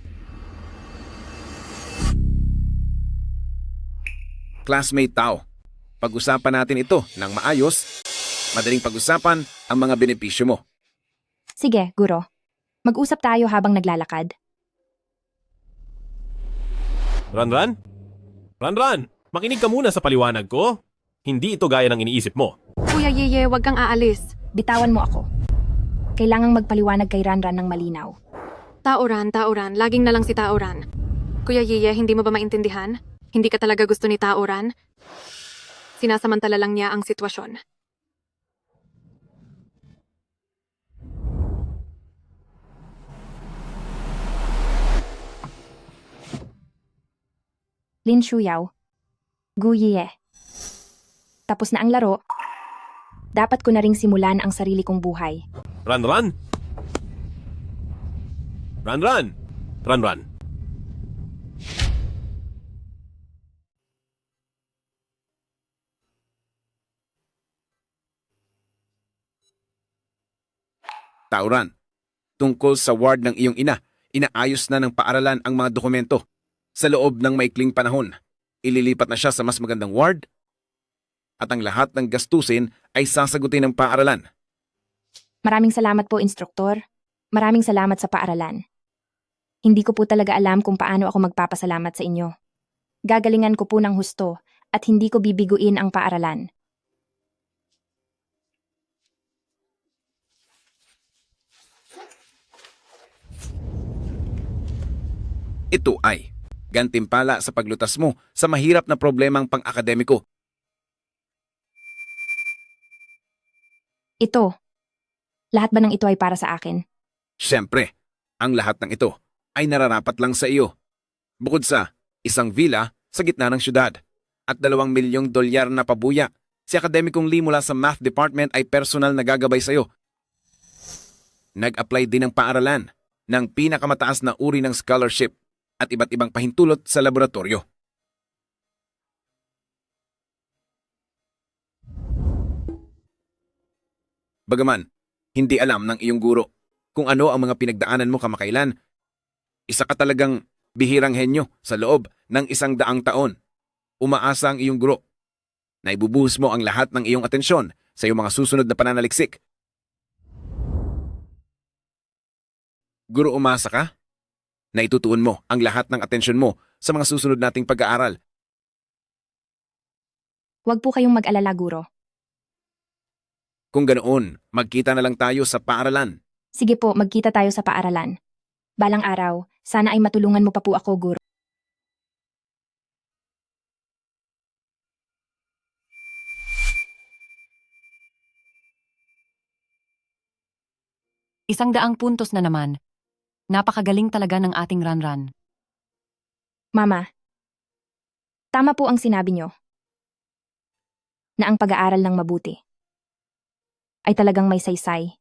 [SPEAKER 11] Classmate Tao, pag-usapan natin ito ng maayos. Madaling pag-usapan ang mga benepisyo mo.
[SPEAKER 2] Sige, Guro. Mag-usap tayo habang naglalakad.
[SPEAKER 4] Ranran? Ranran, makinig ka muna sa paliwanag ko. Hindi ito gaya ng iniisip mo.
[SPEAKER 3] Kuya Yeye, wag kang aalis.
[SPEAKER 2] Bitawan mo ako. Kailangang magpaliwanag kay Ranran ng malinaw.
[SPEAKER 3] Tauran, laging na lang si Tauran. Kuya Yeye, hindi mo ba maintindihan? Hindi ka talaga gusto ni Tauran? Sinasamantala lang niya ang sitwasyon.
[SPEAKER 2] Lin Shuyao. Gu Yiye. Tapos na ang laro. Dapat ko na ring simulan ang sarili kong buhay.
[SPEAKER 4] Ranran? Ranran? Ranran?
[SPEAKER 11] Tauran, tungkol sa ward ng iyong ina, inaayos na ng paaralan ang mga dokumento. Sa loob ng maikling panahon, ililipat na siya sa mas magandang ward at ang lahat ng gastusin ay sasagutin ng paaralan.
[SPEAKER 2] Maraming salamat po, instruktor. Maraming salamat sa paaralan. Hindi ko po talaga alam kung paano ako magpapasalamat sa inyo. Gagalingan ko po ng husto at hindi ko bibiguin ang paaralan.
[SPEAKER 11] Ito ay gantimpala sa paglutas mo sa mahirap na problemang pang-akademiko.
[SPEAKER 2] Ito. Lahat ba ng ito ay para sa akin?
[SPEAKER 11] Siyempre, ang lahat ng ito ay nararapat lang sa iyo. Bukod sa isang villa sa gitna ng syudad. at 2 milyong dolyar na pabuya. Si Akademikong Lee mula sa Math Department ay personal na gagabay sa'yo. Nag-apply din ng paaralan ng pinakamataas na uri ng scholarship at iba't ibang pahintulot sa laboratorio. Bagaman, hindi alam ng iyong guro kung ano ang mga pinagdaanan mo kamakailan. Isa ka talagang bihirang henyo sa loob ng 100 taon. Umaasa ang iyong guro na ibubuhos mo ang lahat ng iyong atensyon sa iyong mga susunod na pananaliksik. Guro, umasa ka na itutuon mo ang lahat ng atensyon mo sa mga susunod nating pag-aaral.
[SPEAKER 2] Huwag po kayong mag-alala, guro.
[SPEAKER 11] Kung ganoon, magkita na lang tayo sa paaralan.
[SPEAKER 2] Sige po, magkita tayo sa paaralan. Balang araw, sana ay matulungan mo pa po ako, guro.
[SPEAKER 5] Isang daang puntos na naman. Napakagaling talaga ng ating Ranran.
[SPEAKER 2] Mama, tama po ang sinabi nyo. Na ang pag-aaral ng mabuti ay talagang may saysay.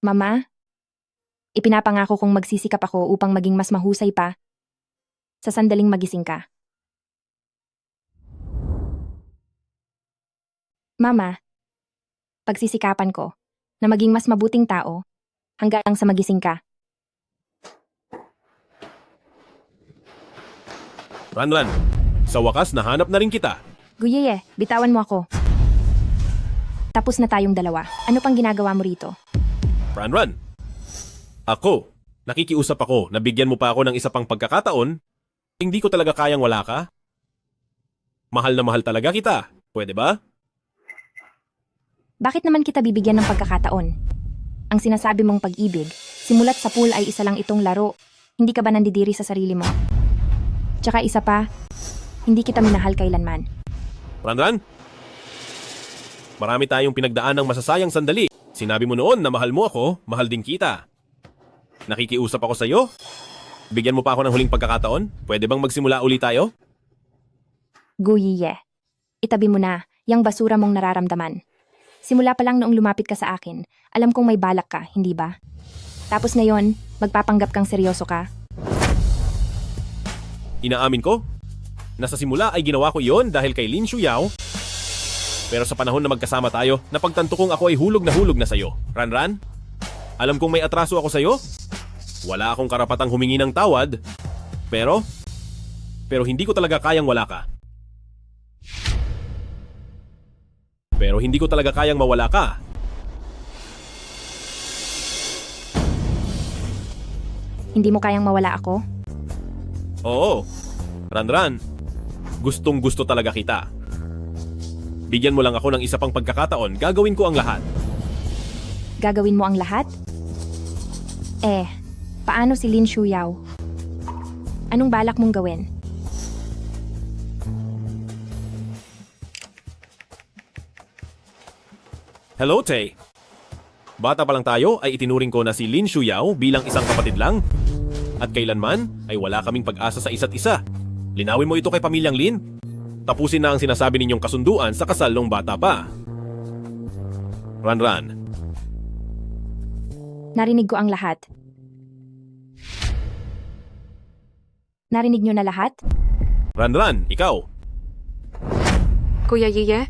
[SPEAKER 2] Mama, ipinapangako kong magsisikap ako upang maging mas mahusay pa sa sandaling magising ka. Mama, pagsisikapan ko na maging mas mabuting tao hanggang sa magising ka.
[SPEAKER 4] Ranran, sa wakas nahanap na rin kita.
[SPEAKER 2] Guyeye, bitawan mo ako. Tapos na tayong dalawa. Ano pang ginagawa mo rito?
[SPEAKER 4] Ranran, ako, nakikiusap ako na bigyan mo pa ako ng isa pang pagkakataon. Hindi ko talaga kayang wala ka. Mahal na mahal talaga kita. Pwede ba?
[SPEAKER 2] Bakit naman kita bibigyan ng pagkakataon? Ang sinasabi mong pag-ibig, simulat sa pool ay isa lang itong laro. Hindi ka ba nandidiri sa sarili mo? Tsaka isa pa, hindi kita minahal kailanman.
[SPEAKER 4] Ranran, marami tayong pinagdaan ng masasayang sandali. Sinabi mo noon na mahal mo ako, mahal din kita. Nakikiusap ako sa iyo. Bigyan mo pa ako ng huling pagkakataon? Pwede bang magsimula uli tayo?
[SPEAKER 2] Guyiye, itabi mo na yung basura mong nararamdaman. Simula pa lang noong lumapit ka sa akin, alam kong may balak ka, hindi ba? Tapos ngayon, magpapanggap kang seryoso ka?
[SPEAKER 4] Inaamin ko, na sa simula ay ginawa ko iyon dahil kay Lin Shuyao. Pero sa panahon na magkasama tayo, napagtanto kong ako ay hulog na sa'yo. Ranran, alam kong may atraso ako sa'yo. Wala akong karapatang humingi ng tawad. Pero hindi ko talaga kayang wala ka. Pero hindi ko talaga kayang mawala ka.
[SPEAKER 2] Hindi mo kayang mawala ako?
[SPEAKER 4] Oo, Ranran, gustong gusto talaga kita. Bigyan mo lang ako ng isa pang pagkakataon, gagawin ko ang lahat.
[SPEAKER 2] Gagawin mo ang lahat? Paano si Lin Shuyao? Anong balak mong gawin?
[SPEAKER 4] Hello, Tay. Bata pa lang tayo ay itinuring ko na si Lin Shuyao bilang isang kapatid lang. At kailanman ay wala kaming pag-asa sa isa't isa. Linawin mo ito kay Pamilyang Lin. Tapusin na ang sinasabi ninyong kasunduan sa kasal ng bata pa. Ranran.
[SPEAKER 2] Narinig ko ang lahat. Narinig nyo na lahat?
[SPEAKER 4] Ranran, ikaw.
[SPEAKER 3] Kuya Yiye,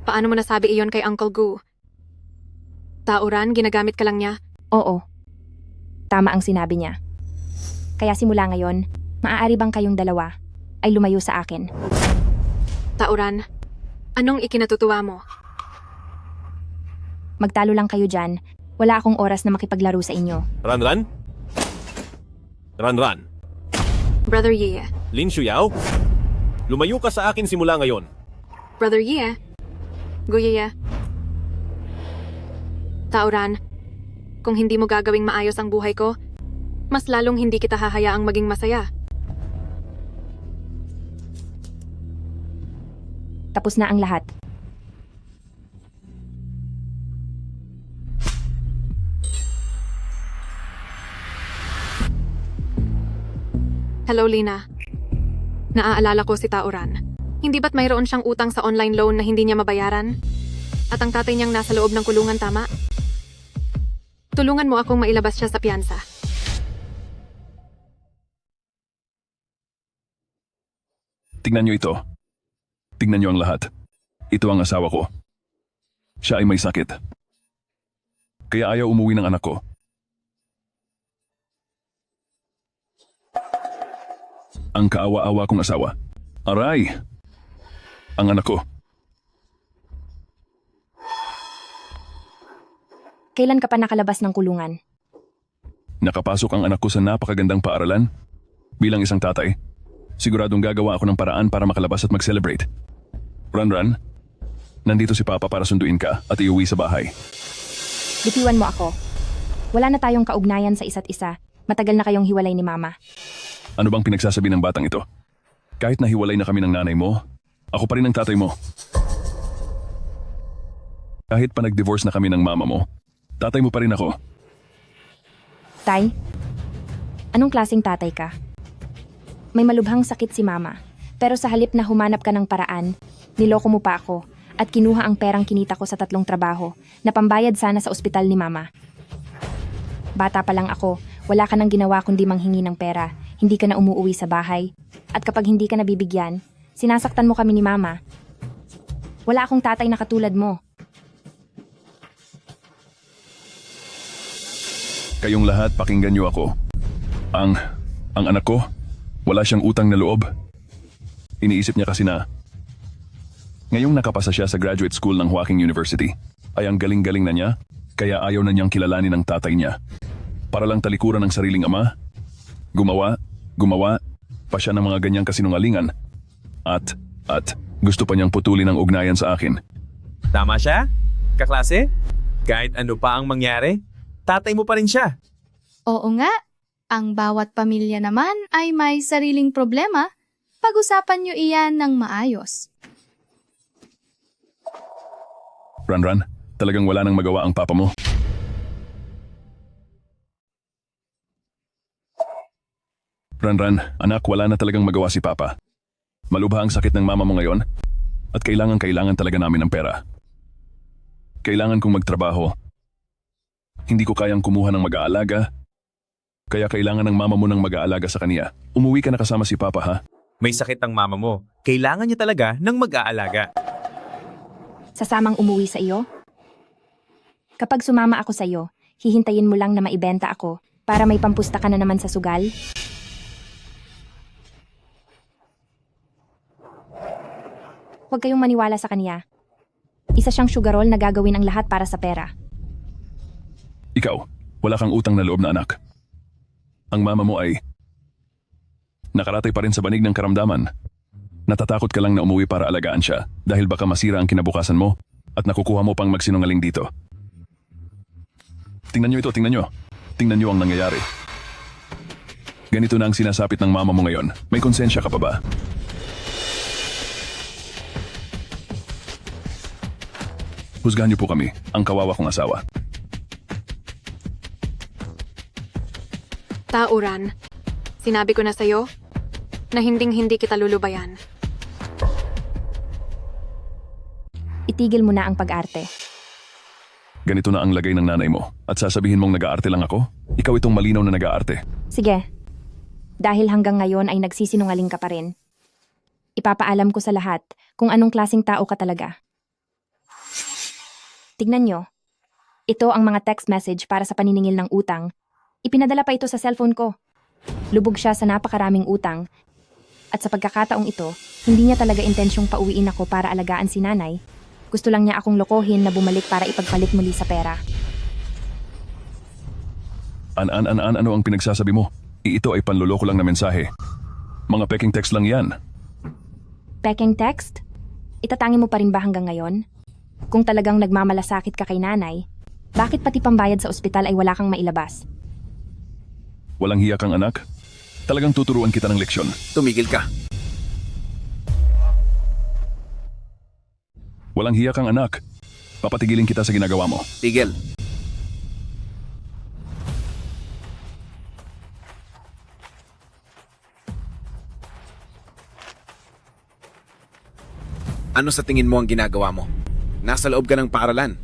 [SPEAKER 3] paano mo nasabi iyon kay Uncle Gu? Tauran, ginagamit ka lang niya?
[SPEAKER 2] Oo. Tama ang sinabi niya. Kaya simula ngayon, maaari bang kayong dalawa ay lumayo sa akin?
[SPEAKER 3] Tauran, anong ikinatutuwa mo?
[SPEAKER 2] Magtalo lang kayo dyan. Wala akong oras na makipaglaro sa inyo.
[SPEAKER 4] Ranran? Ranran.
[SPEAKER 3] Brother Yiye.
[SPEAKER 4] Lin Shuyao? Lumayo ka sa akin simula ngayon.
[SPEAKER 3] Brother Yiye. Guyiye. Tauran, kung hindi mo gagawing maayos ang buhay ko, mas lalong hindi kita hahayaang maging masaya.
[SPEAKER 2] Tapos na ang lahat.
[SPEAKER 3] Hello, Lina. Naaalala ko si Tauran. Hindi ba't mayroon siyang utang sa online loan na hindi niya mabayaran? At ang tatay niyang nasa loob ng kulungan, tama? Tulungan mo akong mailabas siya sa piyansa.
[SPEAKER 10] Tignan niyo ito. Tignan niyo ang lahat. Ito ang asawa ko. Siya ay may sakit. Kaya ayaw umuwi ng anak ko. Ang kaawa-awa kong asawa. Aray! Ang anak ko.
[SPEAKER 2] Kailan ka pa nakalabas ng kulungan?
[SPEAKER 10] Nakapasok ang anak ko sa napakagandang paaralan. Bilang isang tatay, siguradong gagawa ako ng paraan para makalabas at mag-celebrate. Ranran, nandito si Papa para sunduin ka at iuwi sa bahay.
[SPEAKER 2] Bitiwan mo ako. Wala na tayong kaugnayan sa isa't isa. Matagal na kayong hiwalay ni Mama.
[SPEAKER 10] Ano bang pinagsasabi ng batang ito? Kahit nahiwalay na kami ng nanay mo, ako pa rin ang tatay mo. Kahit pa nag-divorce na kami ng mama mo, tatay mo pa rin ako.
[SPEAKER 2] Tay, anong klaseng tatay ka? May malubhang sakit si Mama, pero sa halip na humanap ka ng paraan, niloko mo pa ako at kinuha ang perang kinita ko sa 3 trabaho na pambayad sana sa ospital ni Mama. Bata pa lang ako, wala ka nang ginawa kundi manghingi ng pera, hindi ka na umuuwi sa bahay, at kapag hindi ka nabibigyan, sinasaktan mo kami ni Mama. Wala akong tatay na katulad mo.
[SPEAKER 10] Kayong lahat pakinggan niyo ako. Ang anak ko, wala siyang utang na loob. Iniisip niya kasi na ngayong nakapasa siya sa graduate school ng Hwa-Ching University, ay ang galing-galing na niya, kaya ayaw na niyang kilalanin ng tatay niya. Para lang talikuran ng sariling ama, gumawa pa siya ng mga ganyang kasinungalingan. At gusto pa niyang putulin ang ugnayan sa akin.
[SPEAKER 12] Tama siya? Kaklase? Kahit ano pa ang mangyari, tatay mo pa rin siya.
[SPEAKER 13] Oo nga, ang bawat pamilya naman ay may sariling problema. Pag-usapan niyo iyan ng maayos.
[SPEAKER 10] Ranran, talagang wala nang magawa ang papa mo. Ranran, anak, wala na talagang magawa si Papa. Malubha ang sakit ng mama mo ngayon at kailangan talaga namin ng pera. Kailangan kong magtrabaho. Hindi ko kayang kumuha ng mag-aalaga, kaya kailangan ng mama mo ng mag-aalaga sa kaniya. Umuwi ka na kasama si Papa, ha?
[SPEAKER 12] May sakit ang mama mo. Kailangan niya talaga ng mag-aalaga.
[SPEAKER 2] Sasamang umuwi sa iyo? Kapag sumama ako sa iyo, hihintayin mo lang na maibenta ako para may pampusta ka na naman sa sugal? Huwag kayong maniwala sa kanya. Isa siyang sugarol na gagawin ang lahat para sa pera.
[SPEAKER 10] Ikaw, wala kang utang na loob na anak. Ang mama mo ay nakaratay pa rin sa banig ng karamdaman. Natatakot ka lang na umuwi para alagaan siya dahil baka masira ang kinabukasan mo at nakukuha mo pang magsinungaling dito. Tingnan nyo ito, tingnan nyo. Tingnan nyo ang nangyayari. Ganito na ang sinasapit ng mama mo ngayon. May konsensya ka pa ba? Husgahan niyo po kami, ang kawawa kong asawa.
[SPEAKER 3] Tauran, sinabi ko na sa'yo na hindi kita lulubayan.
[SPEAKER 2] Itigil mo na ang pag-arte.
[SPEAKER 10] Ganito na ang lagay ng nanay mo at sasabihin mong nag-aarte lang ako? Ikaw itong malinaw na nag-aarte.
[SPEAKER 2] Sige. Dahil hanggang ngayon ay nagsisinungaling ka pa rin. Ipapaalam ko sa lahat kung anong klaseng tao ka talaga. Tignan nyo. Ito ang mga text message para sa paniningil ng utang. Ipinadala pa ito sa cellphone ko. Lubog siya sa napakaraming utang. At sa pagkakataong ito, hindi niya talaga intensyong pauwiin ako para alagaan si nanay. Gusto lang niya akong lokohin na bumalik para ipagpalit muli sa pera.
[SPEAKER 10] Ano ang pinagsasabi mo? Ito ay panloloko lang na mensahe. Mga peking text lang yan.
[SPEAKER 2] Peking text? Itatangin mo pa rin ba hanggang ngayon? Kung talagang nagmamalasakit ka kay nanay, bakit pati pambayad sa ospital ay wala kang mailabas?
[SPEAKER 10] Walang hiya kang anak? Talagang tuturuan kita ng leksyon.
[SPEAKER 11] Tumigil ka.
[SPEAKER 10] Walang hiya kang anak. Papatigilin kita sa ginagawa mo.
[SPEAKER 11] Tigil. Ano sa tingin mo ang ginagawa mo? Nasa loob ka ng paaralan.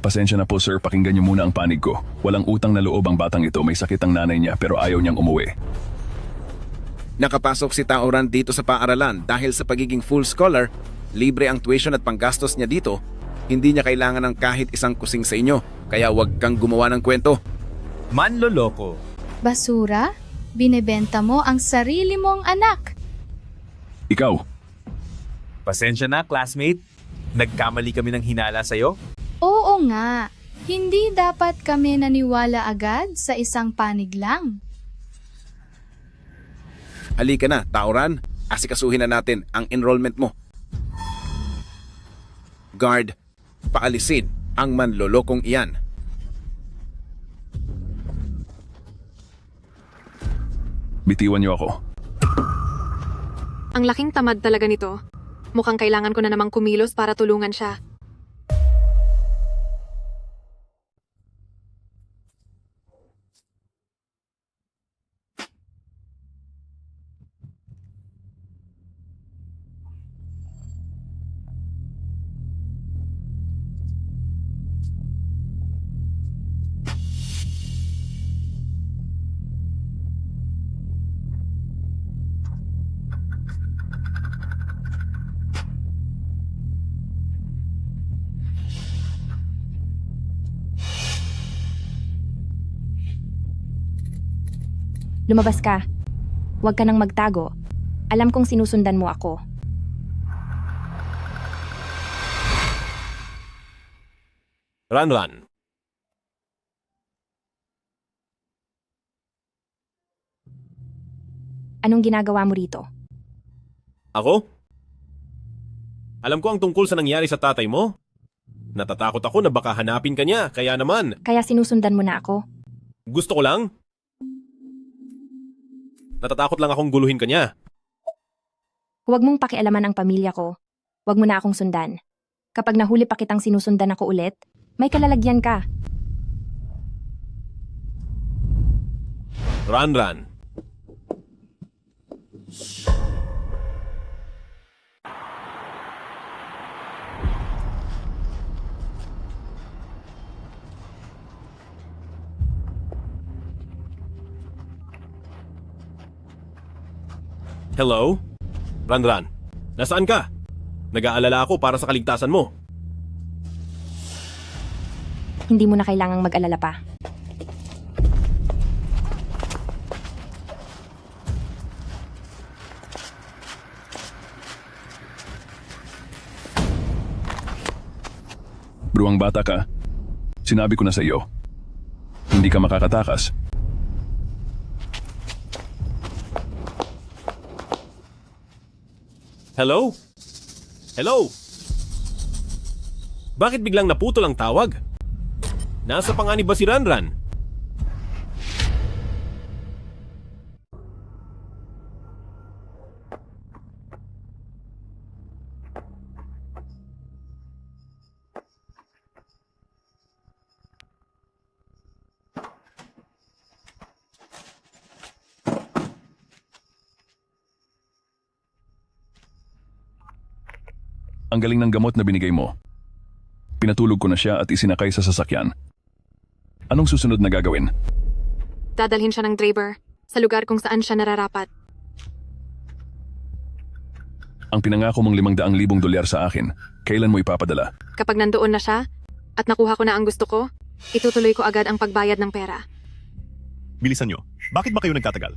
[SPEAKER 10] Pasensya na po sir, pakinggan niyo muna ang panig ko. Walang utang na loob ang batang ito, may sakit ang nanay niya pero ayaw niyang umuwi.
[SPEAKER 11] Nakapasok si Taoran dito sa paaralan dahil sa pagiging full scholar, libre ang tuition at panggastos niya dito. Hindi niya kailangan ng kahit isang kusing sa inyo, kaya huwag kang gumawa ng kwento.
[SPEAKER 12] Manloloko.
[SPEAKER 13] Basura? Binebenta mo ang sarili mong anak.
[SPEAKER 10] Ikaw,
[SPEAKER 12] Pasensya na, classmate. Nagkamali kami ng hinala sa'yo.
[SPEAKER 13] Oo nga, hindi dapat kami naniwala agad sa isang panig lang.
[SPEAKER 11] Halika na, Taoran. Asikasuhin na natin ang enrollment mo. Guard, paalisin ang manlolokong iyan.
[SPEAKER 10] bitiwan niyo ako.
[SPEAKER 3] Ang laking tamad talaga nito. Mukhang kailangan ko na namang kumilos para tulungan siya.
[SPEAKER 2] Lumabas ka. Huwag ka nang magtago. Alam kong sinusundan mo ako.
[SPEAKER 4] Ranran.
[SPEAKER 2] Anong ginagawa mo rito?
[SPEAKER 4] Ako? Alam ko ang tungkol sa nangyari sa tatay mo. Natatakot ako na baka hanapin ka niya, kaya naman.
[SPEAKER 2] Kaya sinusundan mo na ako?
[SPEAKER 4] Gusto ko lang. Natatakot lang akong guluhin ka niya.
[SPEAKER 2] Huwag mong pakialaman ang pamilya ko. Huwag mo na akong sundan. Kapag nahuli pa kitang sinusundan ako ulit, may kalalagyan ka.
[SPEAKER 4] Ranran. Hello? Ranran, nasaan ka? Nag-aalala ako para sa kaligtasan mo.
[SPEAKER 2] Hindi mo na kailangang mag-alala pa.
[SPEAKER 10] Bruwang bata ka. Sinabi ko na sa iyo. Hindi ka makakatakas.
[SPEAKER 4] Hello? Hello? Bakit biglang naputol ang tawag? Nasa panganib ba si Ranran?
[SPEAKER 10] Ang galing ng gamot na binigay mo. Pinatulog ko na siya at isinakay sa sasakyan. Anong susunod na gagawin?
[SPEAKER 3] Dadalhin siya ng Draper sa lugar kung saan siya nararapat.
[SPEAKER 10] Ang pinangako mong $500,000 sa akin, kailan mo ipapadala?
[SPEAKER 3] Kapag nandoon na siya at nakuha ko na ang gusto ko, itutuloy ko agad ang pagbayad ng pera.
[SPEAKER 10] Bilisan nyo. Bakit ba kayo nagtatagal?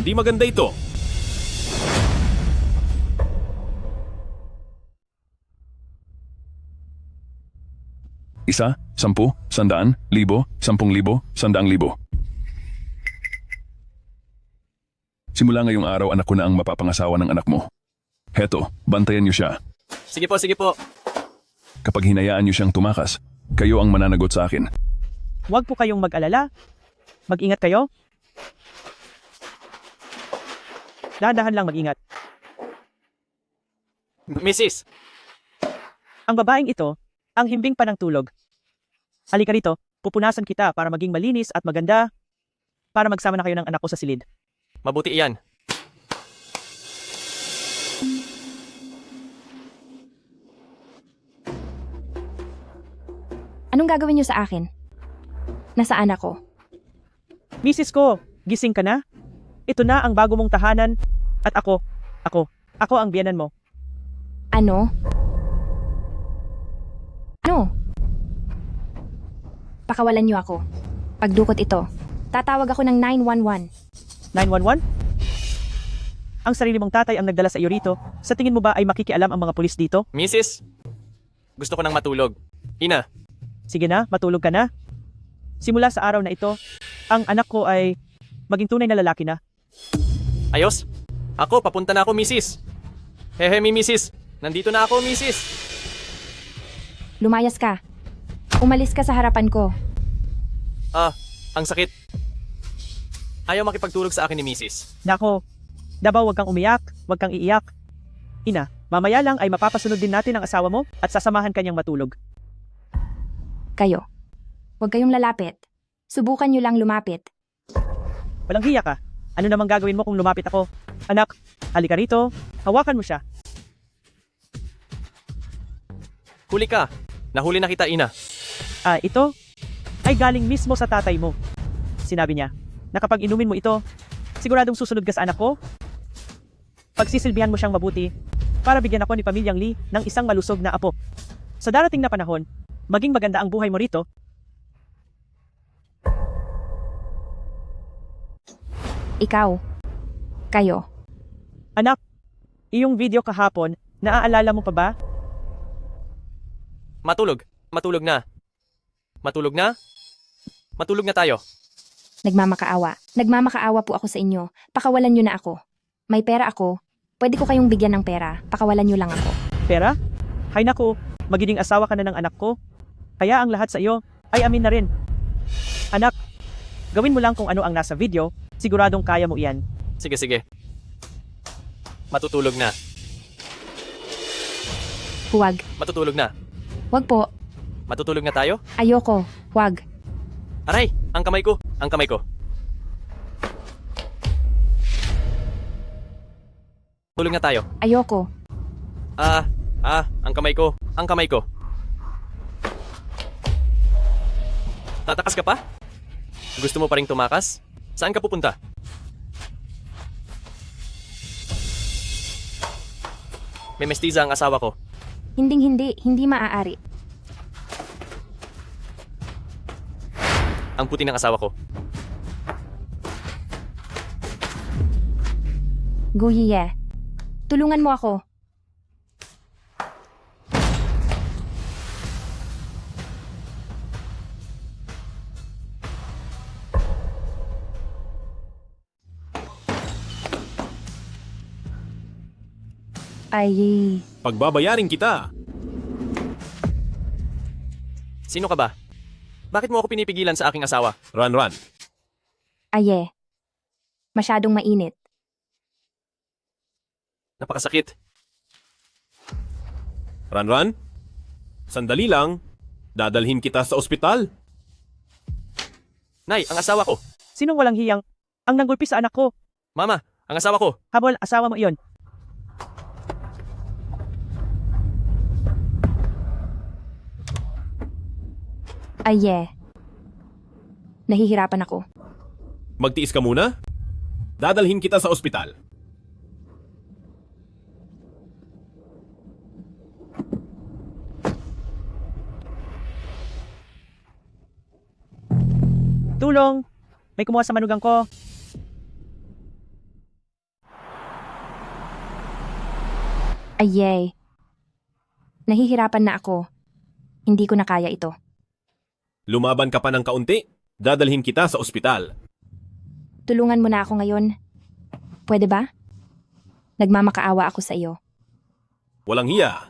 [SPEAKER 4] Hindi maganda ito.
[SPEAKER 10] Isa, 10, 100, 1,000, 10,000, 100,000. Simula ngayong araw, anak ko na ang mapapangasawa ng anak mo. Heto, bantayan niyo siya.
[SPEAKER 8] Sige po, sige po.
[SPEAKER 10] Kapag hinayaan niyo siyang tumakas, kayo ang mananagot sa akin.
[SPEAKER 14] Huwag po kayong mag-alala. Mag-ingat kayo. Dahan-dahan lang mag-ingat.
[SPEAKER 8] Mrs.
[SPEAKER 14] Ang babaeng ito, ang himbing pa ng tulog. Halika rito, pupunasan kita para maging malinis at maganda para magsama na kayo ng anak ko sa silid.
[SPEAKER 8] Mabuti iyan.
[SPEAKER 2] Anong gagawin niyo sa akin? Nasaan ako?
[SPEAKER 14] Misis ko, gising ka na? Ito na ang bago mong tahanan at ako ang biyenan mo.
[SPEAKER 2] Ano? Ano? Pakawalan niyo ako. Pagdukot ito, tatawag ako ng 911.
[SPEAKER 14] 911? Ang sarili mong tatay ang nagdala sa iyo rito. Sa tingin mo ba ay makikialam ang mga pulis dito?
[SPEAKER 8] Mrs. Gusto ko nang matulog. Ina.
[SPEAKER 14] Sige na, matulog ka na. Simula sa araw na ito, ang anak ko ay maging tunay na lalaki na.
[SPEAKER 8] Ayos. Ako, papunta na ako, Mrs. Hehe, Mrs. Nandito na ako, Mrs.
[SPEAKER 2] Lumayas ka. Umalis ka sa harapan ko.
[SPEAKER 8] Ang sakit. Ayaw makipagtulog sa akin ni Mrs.
[SPEAKER 14] Nako, Dabaw, wag kang umiyak, wag kang iiyak. Ina, mamaya lang ay mapapasunod din natin ang asawa mo at sasamahan kanyang matulog.
[SPEAKER 2] Kayo. Huwag kayong lalapit. Subukan niyo lang lumapit.
[SPEAKER 14] Walang hiya ka. Ano namang gagawin mo kung lumapit ako? Anak, halika rito. Hawakan mo siya.
[SPEAKER 8] Huli ka. Nahuli na kita, Ina.
[SPEAKER 14] Ito ay galing mismo sa tatay mo. Sinabi niya na kapag inumin mo ito, siguradong susunod ka sa anak ko. Pagsisilbihan mo siyang mabuti para bigyan ako ni Pamilyang Lee ng isang malusog na apo. Sa darating na panahon, maging maganda ang buhay mo rito.
[SPEAKER 2] Ikaw. Kayo.
[SPEAKER 14] Anak, iyong video kahapon, naaalala mo pa ba?
[SPEAKER 8] Matulog. Matulog na. Matulog na? Matulog na tayo.
[SPEAKER 2] Nagmamakaawa. Nagmamakaawa po ako sa inyo. Pakawalan niyo na ako. May pera ako. Pwede ko kayong bigyan ng pera. Pakawalan niyo lang ako.
[SPEAKER 14] Pera? Hay naku, magiging asawa ka na ng anak ko. Kaya ang lahat sa iyo ay amin na rin. Anak, gawin mo lang kung ano ang nasa video. Siguradong kaya mo iyan.
[SPEAKER 8] Sige, sige. Matutulog na.
[SPEAKER 2] Huwag.
[SPEAKER 8] Matutulog na.
[SPEAKER 2] Huwag po.
[SPEAKER 8] Matutulog na tayo?
[SPEAKER 2] Ayoko. Huwag.
[SPEAKER 8] Aray! Ang kamay ko! Ang kamay ko! Tulog na tayo.
[SPEAKER 2] Ayoko.
[SPEAKER 8] Ang kamay ko. Ang kamay ko. Tatakas ka pa? Gusto mo pa ring tumakas? Saan ka pupunta? May mestiza ang asawa ko.
[SPEAKER 2] Hindi maaari.
[SPEAKER 8] Ang puti ng asawa ko.
[SPEAKER 2] Guyiye. Tulungan mo ako. Ay.
[SPEAKER 4] Pagbabayarin kita.
[SPEAKER 8] Sino ka ba? Bakit mo ako pinipigilan sa aking asawa?
[SPEAKER 4] Ran.
[SPEAKER 2] Aye. Masyadong mainit.
[SPEAKER 8] Napakasakit.
[SPEAKER 4] Ran. Sandali lang. Dadalhin kita sa ospital.
[SPEAKER 8] Nay, ang asawa ko.
[SPEAKER 14] Sinong walang hiyang? Ang nanggulpi sa anak ko.
[SPEAKER 8] Mama, ang asawa ko.
[SPEAKER 14] Habol, asawa mo iyon.
[SPEAKER 2] Aye. Nahihirapan ako.
[SPEAKER 4] Magtiis ka muna. Dadalhin kita sa ospital.
[SPEAKER 14] Tulong! May kumuha sa manugang ko.
[SPEAKER 2] Aye. Nahihirapan na ako. Hindi ko na kaya ito.
[SPEAKER 4] Lumaban ka pa ng kaunti. Dadalhin kita sa ospital.
[SPEAKER 2] Tulungan mo na ako ngayon. Pwede ba? Nagmamakaawa ako sa iyo.
[SPEAKER 4] Walang hiya.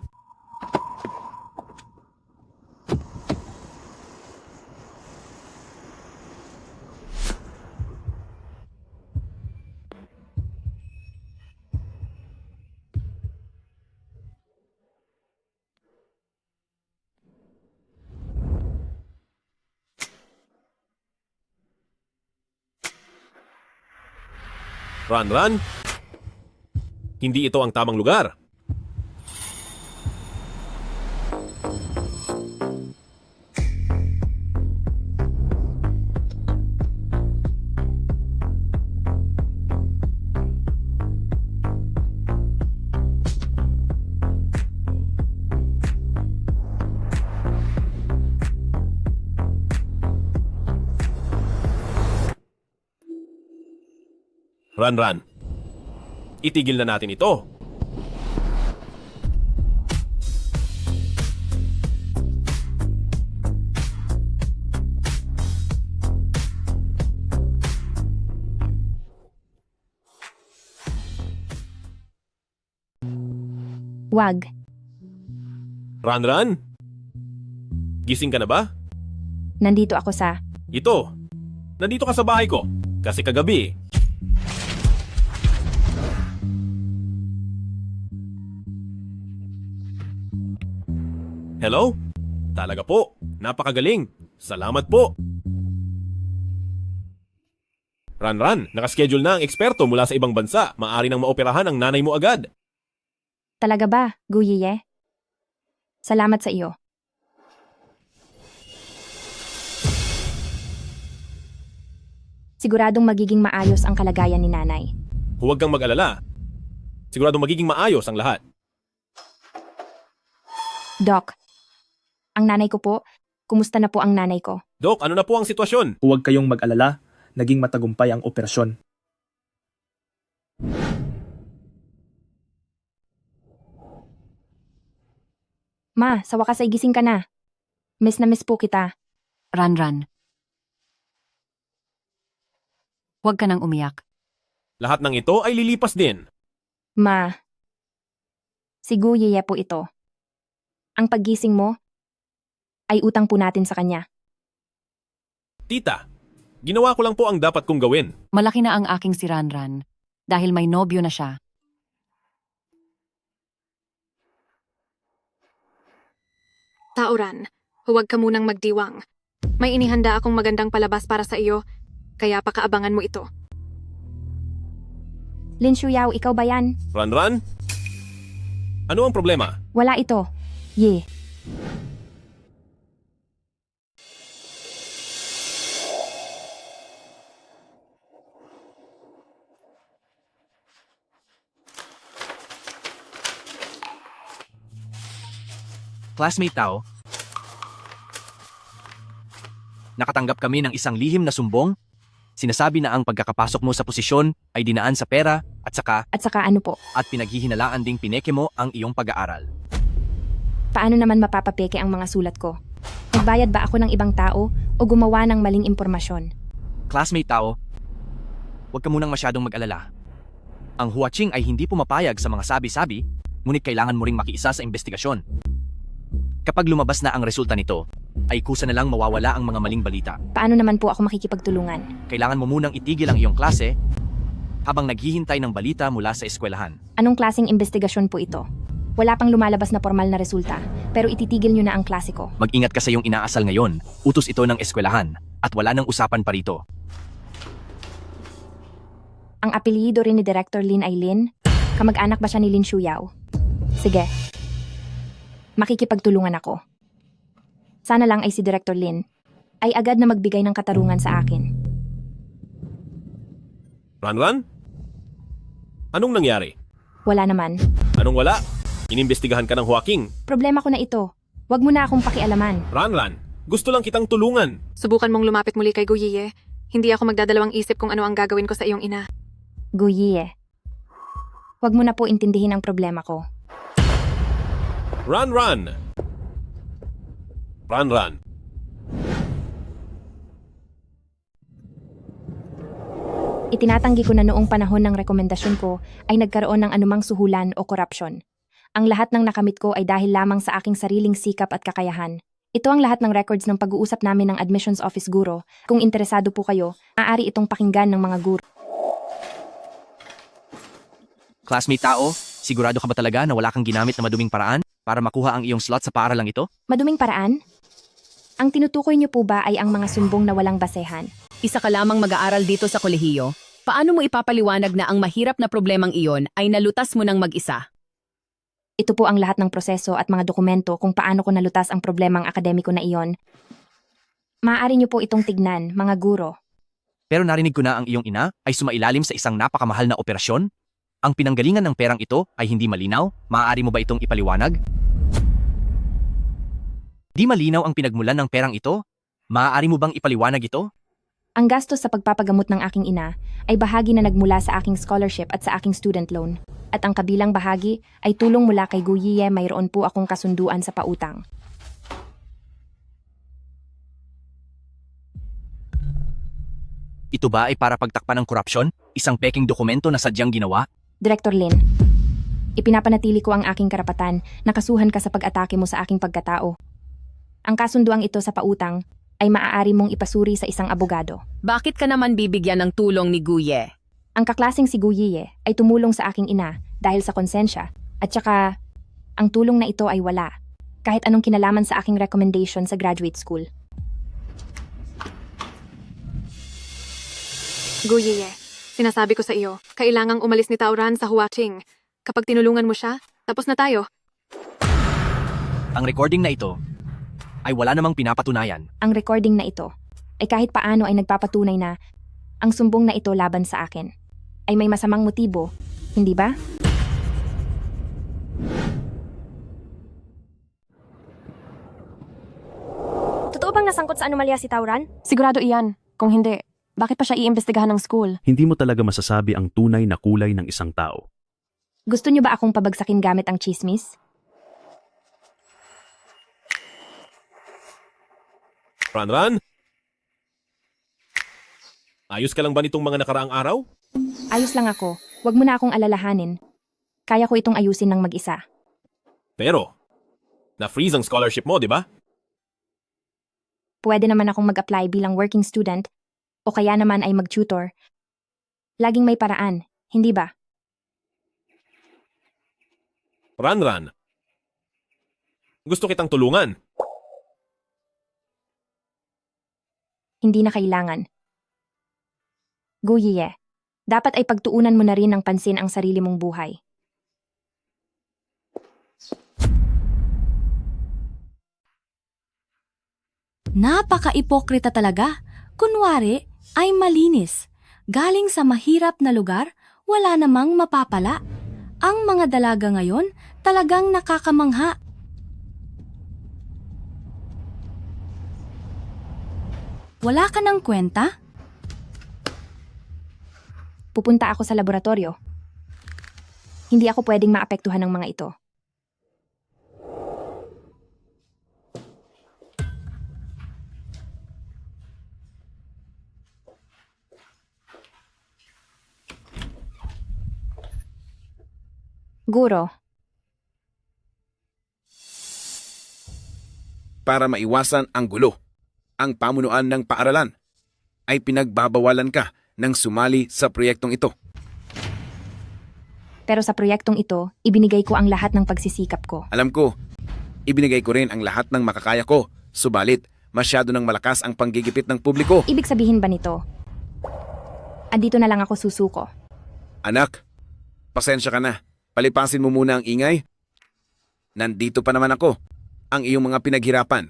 [SPEAKER 4] Ran. Hindi ito ang tamang lugar. Ran. Itigil na natin ito.
[SPEAKER 2] Wag.
[SPEAKER 4] Ran. Gising ka na ba?
[SPEAKER 2] Nandito ako sa...
[SPEAKER 4] Ito. Nandito ka sa bahay ko. Kasi kagabi, hello? Talaga po. Napakagaling. Salamat po. Ran, nakaschedule na ang eksperto mula sa ibang bansa. Maari nang maoperahan ang nanay mo agad.
[SPEAKER 2] Talaga ba, Guyiye? Salamat sa iyo. Siguradong magiging maayos ang kalagayan ni nanay.
[SPEAKER 4] Huwag kang mag-alala. Siguradong magiging maayos ang lahat.
[SPEAKER 2] Doc, ang nanay ko po, kumusta na po ang nanay ko?
[SPEAKER 4] Dok, ano na po ang sitwasyon?
[SPEAKER 15] Huwag kayong mag-alala, naging matagumpay ang operasyon.
[SPEAKER 2] Ma, sa wakas ay gising ka na. Miss na miss po kita.
[SPEAKER 5] Ran. Huwag ka nang umiyak.
[SPEAKER 4] Lahat ng ito ay lilipas din.
[SPEAKER 2] Ma, si Guyiye po ito. Ang paggising mo ay utang po natin sa kanya.
[SPEAKER 4] Tita, ginawa ko lang po ang dapat kong gawin.
[SPEAKER 5] Malaki na ang aking si Ran dahil may nobyo na siya.
[SPEAKER 3] Tauran, huwag ka munang magdiwang. May inihanda akong magandang palabas para sa iyo, kaya pakaabangan mo ito.
[SPEAKER 2] Lin Shuyao, ikaw ba yan?
[SPEAKER 4] Ran? Ano ang problema?
[SPEAKER 2] Wala ito. Ye.
[SPEAKER 8] Classmate Tao, nakatanggap kami ng isang lihim na sumbong. Sinasabi na ang pagkakapasok mo sa posisyon ay dinaan sa pera at
[SPEAKER 2] saka ano po?
[SPEAKER 8] At pinaghihinalaan ding pineke mo ang iyong pag-aaral.
[SPEAKER 2] Paano naman mapapapeke ang mga sulat ko? Nagbayad ba ako ng ibang tao o gumawa ng maling impormasyon?
[SPEAKER 8] Classmate Tao, huwag ka munang masyadong mag-alala. Ang Huaching ay hindi pumapayag sa mga sabi-sabi, ngunit kailangan mo ring makiisa sa investigasyon. Kapag lumabas na ang resulta nito, ay kusa na lang mawawala ang mga maling balita.
[SPEAKER 2] Paano naman po ako makikipagtulungan?
[SPEAKER 8] Kailangan mo munang itigil ang iyong klase habang naghihintay ng balita mula sa eskwelahan.
[SPEAKER 2] Anong klaseng investigasyon po ito? Wala pang lumalabas na formal na resulta, pero ititigil nyo na ang klase ko.
[SPEAKER 8] Mag-ingat ka sa iyong inaasal ngayon. Utos ito ng eskwelahan at wala nang usapan pa rito.
[SPEAKER 2] Ang apelyido rin ni Director Lin ay Lin? Kamag-anak ba siya ni Lin Shuyao? Sige. Makikipagtulungan ako. Sana lang ay si Director Lin ay agad na magbigay ng katarungan sa akin.
[SPEAKER 4] Ran? Anong nangyari?
[SPEAKER 2] Wala naman.
[SPEAKER 4] Anong wala? Inimbestigahan ka ng Huaking.
[SPEAKER 2] Problema ko na ito. Huwag mo na akong pakialaman.
[SPEAKER 4] Ran, gusto lang kitang tulungan.
[SPEAKER 3] Subukan mong lumapit muli kay Guyiye. Hindi ako magdadalawang isip kung ano ang gagawin ko sa iyong ina.
[SPEAKER 2] Guyiye, huwag mo na po intindihin ang problema ko.
[SPEAKER 4] Ran.
[SPEAKER 2] Itinatanggi ko na noong panahon ng rekomendasyon ko ay nagkaroon ng anumang suhulan o korupsyon. Ang lahat ng nakamit ko ay dahil lamang sa aking sariling sikap at kakayahan. Ito ang lahat ng records ng pag-uusap namin ng admissions office guro. Kung interesado po kayo, maaari itong pakinggan ng mga guro.
[SPEAKER 16] Classmate tao, sigurado ka ba talaga na wala kang ginamit na maduming paraan para makuha ang iyong slot sa paaralang ito?
[SPEAKER 2] Maduming paraan? Ang tinutukoy niyo po ba ay ang mga sumbong na walang basehan?
[SPEAKER 17] Isa ka lamang mag-aaral dito sa kolehiyo. Paano mo ipapaliwanag na ang mahirap na problemang iyon ay nalutas mo ng mag-isa?
[SPEAKER 2] Ito po ang lahat ng proseso at mga dokumento kung paano ko nalutas ang problemang akademiko na iyon. Maaari niyo po itong tignan, mga guro.
[SPEAKER 16] Pero narinig ko na ang iyong ina ay sumailalim sa isang napakamahal na operasyon. Ang pinanggalingan ng perang ito ay hindi malinaw. Maaari mo ba itong ipaliwanag? Di malinaw ang pinagmulan ng perang ito? Maaari mo bang ipaliwanag ito?
[SPEAKER 2] Ang gastos sa pagpapagamot ng aking ina ay bahagi na nagmula sa aking scholarship at sa aking student loan. At ang kabilang bahagi ay tulong mula kay Guyiye. Mayroon po akong kasunduan sa pautang.
[SPEAKER 16] Ito ba ay para pagtakpan ng korupsyon? Isang peking dokumento na sadyang ginawa?
[SPEAKER 2] Director Lin, ipinapanatili ko ang aking karapatan na kasuhan ka sa pag-atake mo sa aking pagkatao. Ang kasunduang ito sa pautang ay maaari mong ipasuri sa isang abogado.
[SPEAKER 17] Bakit ka naman bibigyan ng tulong ni Guye?
[SPEAKER 2] Ang kaklaseng si Guyiye ay tumulong sa aking ina dahil sa konsensya at saka ang tulong na ito ay wala kahit anong kinalaman sa aking recommendation sa graduate school.
[SPEAKER 3] Guyiye, sinasabi ko sa iyo, kailangang umalis ni Tauran sa Huaching. Kapag tinulungan mo siya, tapos na tayo.
[SPEAKER 16] Ang recording na ito ay wala namang pinapatunayan.
[SPEAKER 2] Ang recording na ito ay kahit paano ay nagpapatunay na ang sumbong na ito laban sa akin ay may masamang motibo, hindi ba?
[SPEAKER 18] Totoo bang nasangkot sa anomalya si Tauran?
[SPEAKER 5] Sigurado iyan. Kung hindi, bakit pa siya iimbestigahan ng school?
[SPEAKER 19] Hindi mo talaga masasabi ang tunay na kulay ng isang tao.
[SPEAKER 2] Gusto niyo ba akong pabagsakin gamit ang chismis?
[SPEAKER 4] Ranran? Ayos ka lang ba nitong mga nakaraang araw?
[SPEAKER 2] Ayos lang ako. Huwag mo na akong alalahanin. Kaya ko itong ayusin ng mag-isa.
[SPEAKER 4] Pero, na-freeze ang scholarship mo, di ba?
[SPEAKER 2] Pwede naman akong mag-apply bilang working student o kaya naman ay mag-tutor. Laging may paraan, hindi ba?
[SPEAKER 4] Ranran, gusto kitang tulungan.
[SPEAKER 2] Hindi na kailangan. Guyiye, dapat ay pagtuunan mo na rin ng pansin ang sarili mong buhay.
[SPEAKER 20] Napaka-ipokrita talaga. Kunwari ay malinis. Galing sa mahirap na lugar, wala namang mapapala. Ang mga dalaga ngayon talagang nakakamangha. Wala ka ng kwenta?
[SPEAKER 2] Pupunta ako sa laboratorio. Hindi ako pwedeng maapektuhan ng mga ito. Guro,
[SPEAKER 11] Para maiwasan ang gulo, ang pamunuan ng paaralan ay pinagbabawalan ka ng sumali sa proyektong ito.
[SPEAKER 2] pero sa proyektong ito, ibinigay ko ang lahat ng pagsisikap ko.
[SPEAKER 11] Alam ko, ibinigay ko rin ang lahat ng makakaya ko, subalit masyado ng malakas ang panggigipit ng publiko.
[SPEAKER 2] Ibig sabihin ba nito? Andito na lang ako susuko.
[SPEAKER 11] Anak, pasensya ka na. Palipasin mo muna ang ingay. Nandito pa naman ako. Ang iyong mga pinaghirapan.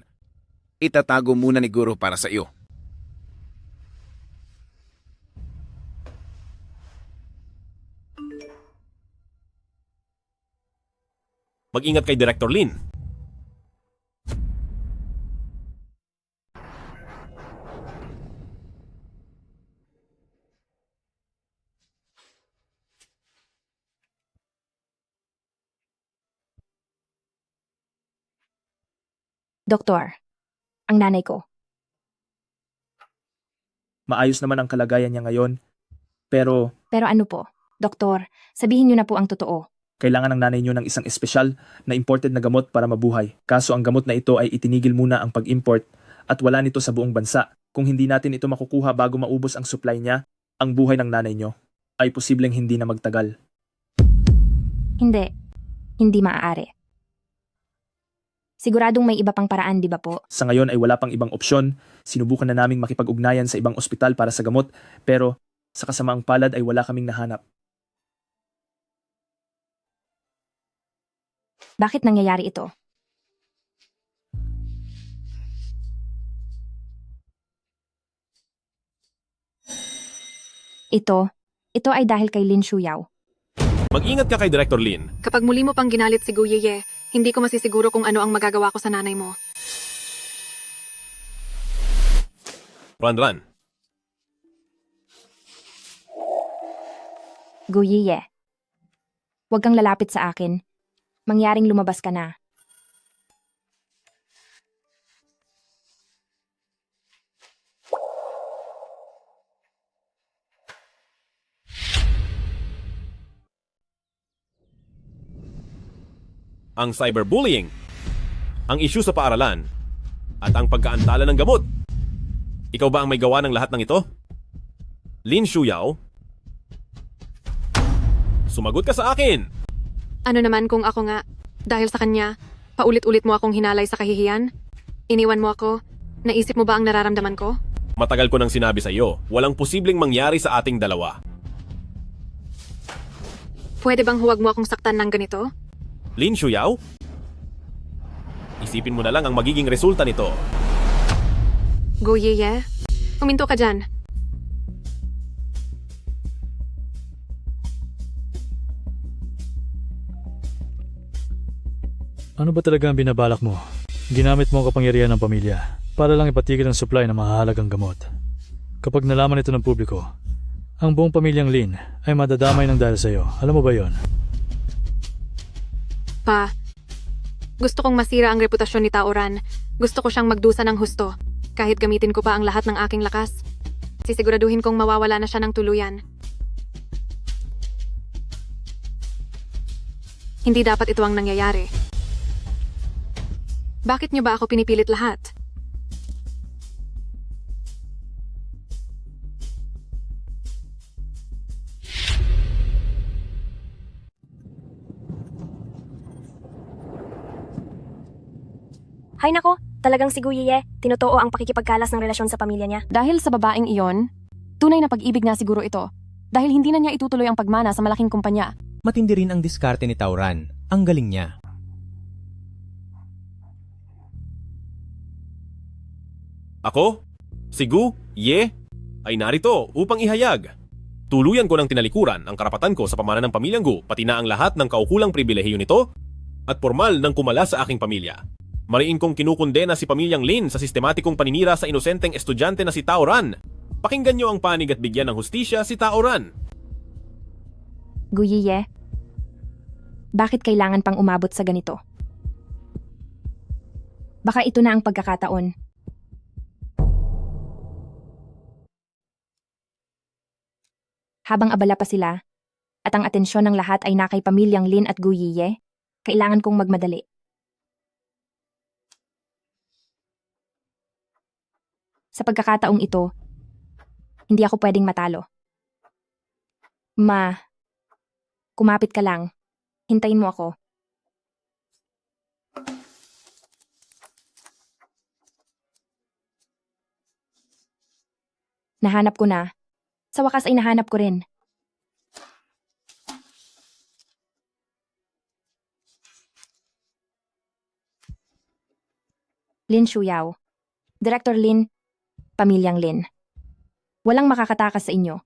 [SPEAKER 11] Itatago muna ni Guro para sa iyo.
[SPEAKER 4] Mag-ingat kay Director Lin.
[SPEAKER 2] Doktor, ang nanay ko.
[SPEAKER 15] Maayos naman ang kalagayan niya ngayon. Pero
[SPEAKER 2] Pero ano po, doktor, sabihin niyo na po ang totoo.
[SPEAKER 15] Kailangan ng nanay niyo ng isang espesyal na imported na gamot para mabuhay. Kaso ang gamot na ito ay itinigil muna ang pag-import at wala nito sa buong bansa. Kung hindi natin ito makukuha bago maubos ang supply niya, ang buhay ng nanay niyo ay posibleng hindi na magtagal.
[SPEAKER 2] Hindi. Hindi maaari. Siguradong may iba pang paraan, di ba po?
[SPEAKER 15] Sa ngayon ay wala pang ibang opsyon. Sinubukan na naming makipag-ugnayan sa ibang ospital para sa gamot, pero sa kasamaang palad ay wala kaming nahanap.
[SPEAKER 2] Bakit nangyayari ito? Ito ay dahil kay Lin Shuyao.
[SPEAKER 4] Mag-ingat ka kay Director Lin.
[SPEAKER 3] Kapag muli mo pang ginalit si Guyeye, hindi ko masisiguro kung ano ang magagawa ko sa nanay mo.
[SPEAKER 4] Ran.
[SPEAKER 2] Guyiye. Huwag kang lalapit sa akin. Mangyaring lumabas ka na.
[SPEAKER 4] Ang cyberbullying, ang issue sa paaralan, at ang pagkaantala ng gamot. Ikaw ba ang may gawa ng lahat ng ito? Lin Shuyao? Sumagot ka sa akin!
[SPEAKER 3] Ano naman kung ako nga, dahil sa kanya, paulit-ulit mo akong hinalay sa kahihiyan? Iniwan mo ako? Naisip mo ba ang nararamdaman ko?
[SPEAKER 4] Matagal ko nang sinabi sa iyo, walang posibleng mangyari sa ating dalawa.
[SPEAKER 3] Pwede bang huwag mo akong saktan ng ganito?
[SPEAKER 4] Lin Shuyao? Isipin mo na lang ang magiging resulta nito.
[SPEAKER 3] Guyeye, huminto ka dyan.
[SPEAKER 21] Ano ba talaga ang binabalak mo? Ginamit mo ang kapangyarihan ng pamilya para lang ipatigil ang supply ng mahalagang gamot. Kapag nalaman ito ng publiko, ang buong pamilyang Lin ay madadamay ng dahil sa iyo. Alam mo ba yon?
[SPEAKER 3] Pa, gusto kong masira ang reputasyon ni Taoran. Gusto ko siyang magdusa ng husto. Kahit gamitin ko pa ang lahat ng aking lakas. Sisiguraduhin kong mawawala na siya ng tuluyan. Hindi dapat ito ang nangyayari. Bakit niyo ba ako pinipilit lahat?
[SPEAKER 18] Hay nako, talagang si Guyeye, tinotoo ang pakikipagkalas ng relasyon sa pamilya niya.
[SPEAKER 22] Dahil sa babaeng iyon, tunay na pag-ibig nga siguro ito. Dahil hindi na niya itutuloy ang pagmana sa malaking kumpanya.
[SPEAKER 23] Matindi rin ang diskarte ni Tauran. Ang galing niya.
[SPEAKER 4] Ako, si Gu, Ye, ay narito upang ihayag. Tuluyan ko ng tinalikuran ang karapatan ko sa pamana ng pamilyang Gu, pati na ang lahat ng kaukulang pribilehiyo nito, at formal ng kumala sa aking pamilya. Mariin kong kinukundena si pamilyang Lin sa sistematikong paninira sa inosenteng estudyante na si Taoran. Pakinggan niyo ang panig at bigyan ng hustisya si Taoran.
[SPEAKER 2] Guyiye, bakit kailangan pang umabot sa ganito? Baka ito na ang pagkakataon. Habang abala pa sila, at ang atensyon ng lahat ay nakay pamilyang Lin at Guyiye, kailangan kong magmadali. Sa pagkakataong ito, hindi ako pwedeng matalo. Kumapit ka lang. Hintayin mo ako. Nahanap ko na. Sa wakas ay nahanap ko rin. Lin Shuyao. Director Lin, pamilyang Lin. Walang makakatakas sa inyo.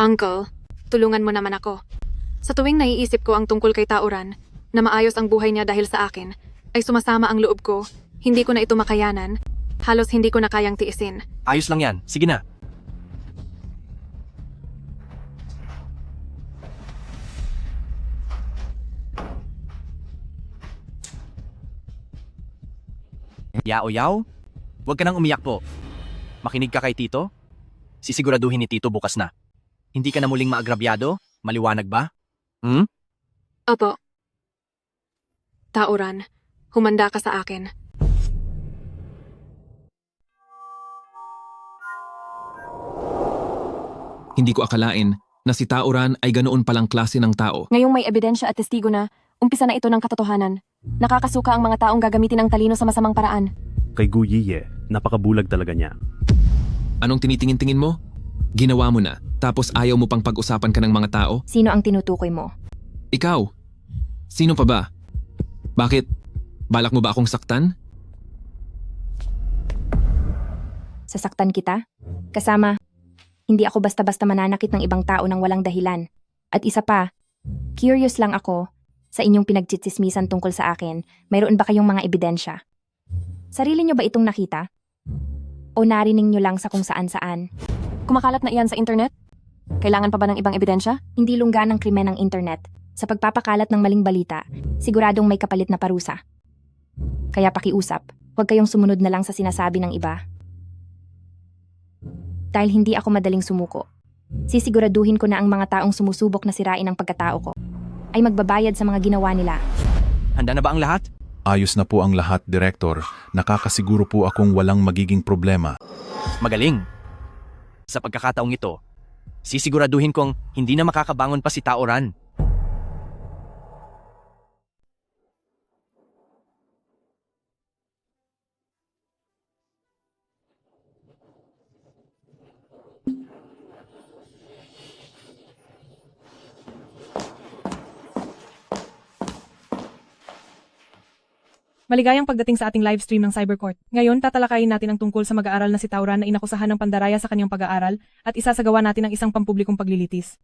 [SPEAKER 3] Uncle, tulungan mo naman ako. Sa tuwing naiisip ko ang tungkol kay Taoran, na maayos ang buhay niya dahil sa akin, ay sumasama ang loob ko. Hindi ko na ito makayanan. Halos hindi ko na kayang tiisin.
[SPEAKER 16] Ayos lang yan. Sige na. Yao, huwag ka nang umiyak po. Makinig ka kay Tito? Sisiguraduhin ni Tito bukas na. Hindi ka na muling maagrabyado? Maliwanag ba?
[SPEAKER 3] Opo. Tauran, humanda ka sa akin.
[SPEAKER 8] Hindi ko akalain na si Tauran ay ganoon palang klase ng tao.
[SPEAKER 22] Ngayong may ebidensya at testigo na, umpisa na ito ng katotohanan. Nakakasuka ang mga taong gagamitin ng talino sa masamang paraan.
[SPEAKER 19] Kay Gu Yiye, napakabulag talaga niya.
[SPEAKER 8] Anong tinitingin-tingin mo? Ginawa mo na, tapos ayaw mo pang pag-usapan ka ng mga tao?
[SPEAKER 2] Sino ang tinutukoy mo?
[SPEAKER 8] Ikaw? Sino pa ba? Bakit? Balak mo ba akong saktan?
[SPEAKER 2] Sasaktan kita? Kasama, hindi ako basta-basta mananakit ng ibang tao ng walang dahilan. At isa pa, curious lang ako sa inyong pinagtsitsismisan tungkol sa akin. Mayroon ba kayong mga ebidensya? Sarili nyo ba itong nakita? O narinig nyo lang sa kung saan-saan?
[SPEAKER 22] Kumakalat na iyan sa internet? Kailangan pa ba ng ibang ebidensya?
[SPEAKER 2] Hindi lungga ng krimen ng internet. Sa pagpapakalat ng maling balita, siguradong may kapalit na parusa. Kaya pakiusap, huwag kayong sumunod na lang sa sinasabi ng iba. Dahil hindi ako madaling sumuko. Sisiguraduhin ko na ang mga taong sumusubok na sirain ang pagkatao ko ay magbabayad sa mga ginawa nila.
[SPEAKER 16] Handa na ba ang lahat?
[SPEAKER 6] Ayos na po ang lahat, Direktor. Nakakasiguro po akong walang magiging problema.
[SPEAKER 16] Magaling. Sa pagkakataong ito, sisiguraduhin kong hindi na makakabangon pa si Tauran.
[SPEAKER 1] Maligayang pagdating sa ating live stream ng Cybercourt. Ngayon, tatalakayin natin ang tungkol sa mag-aaral na si Tauran na inakusahan ng pandaraya sa kanyang pag-aaral at isasagawa natin ang isang pampublikong paglilitis.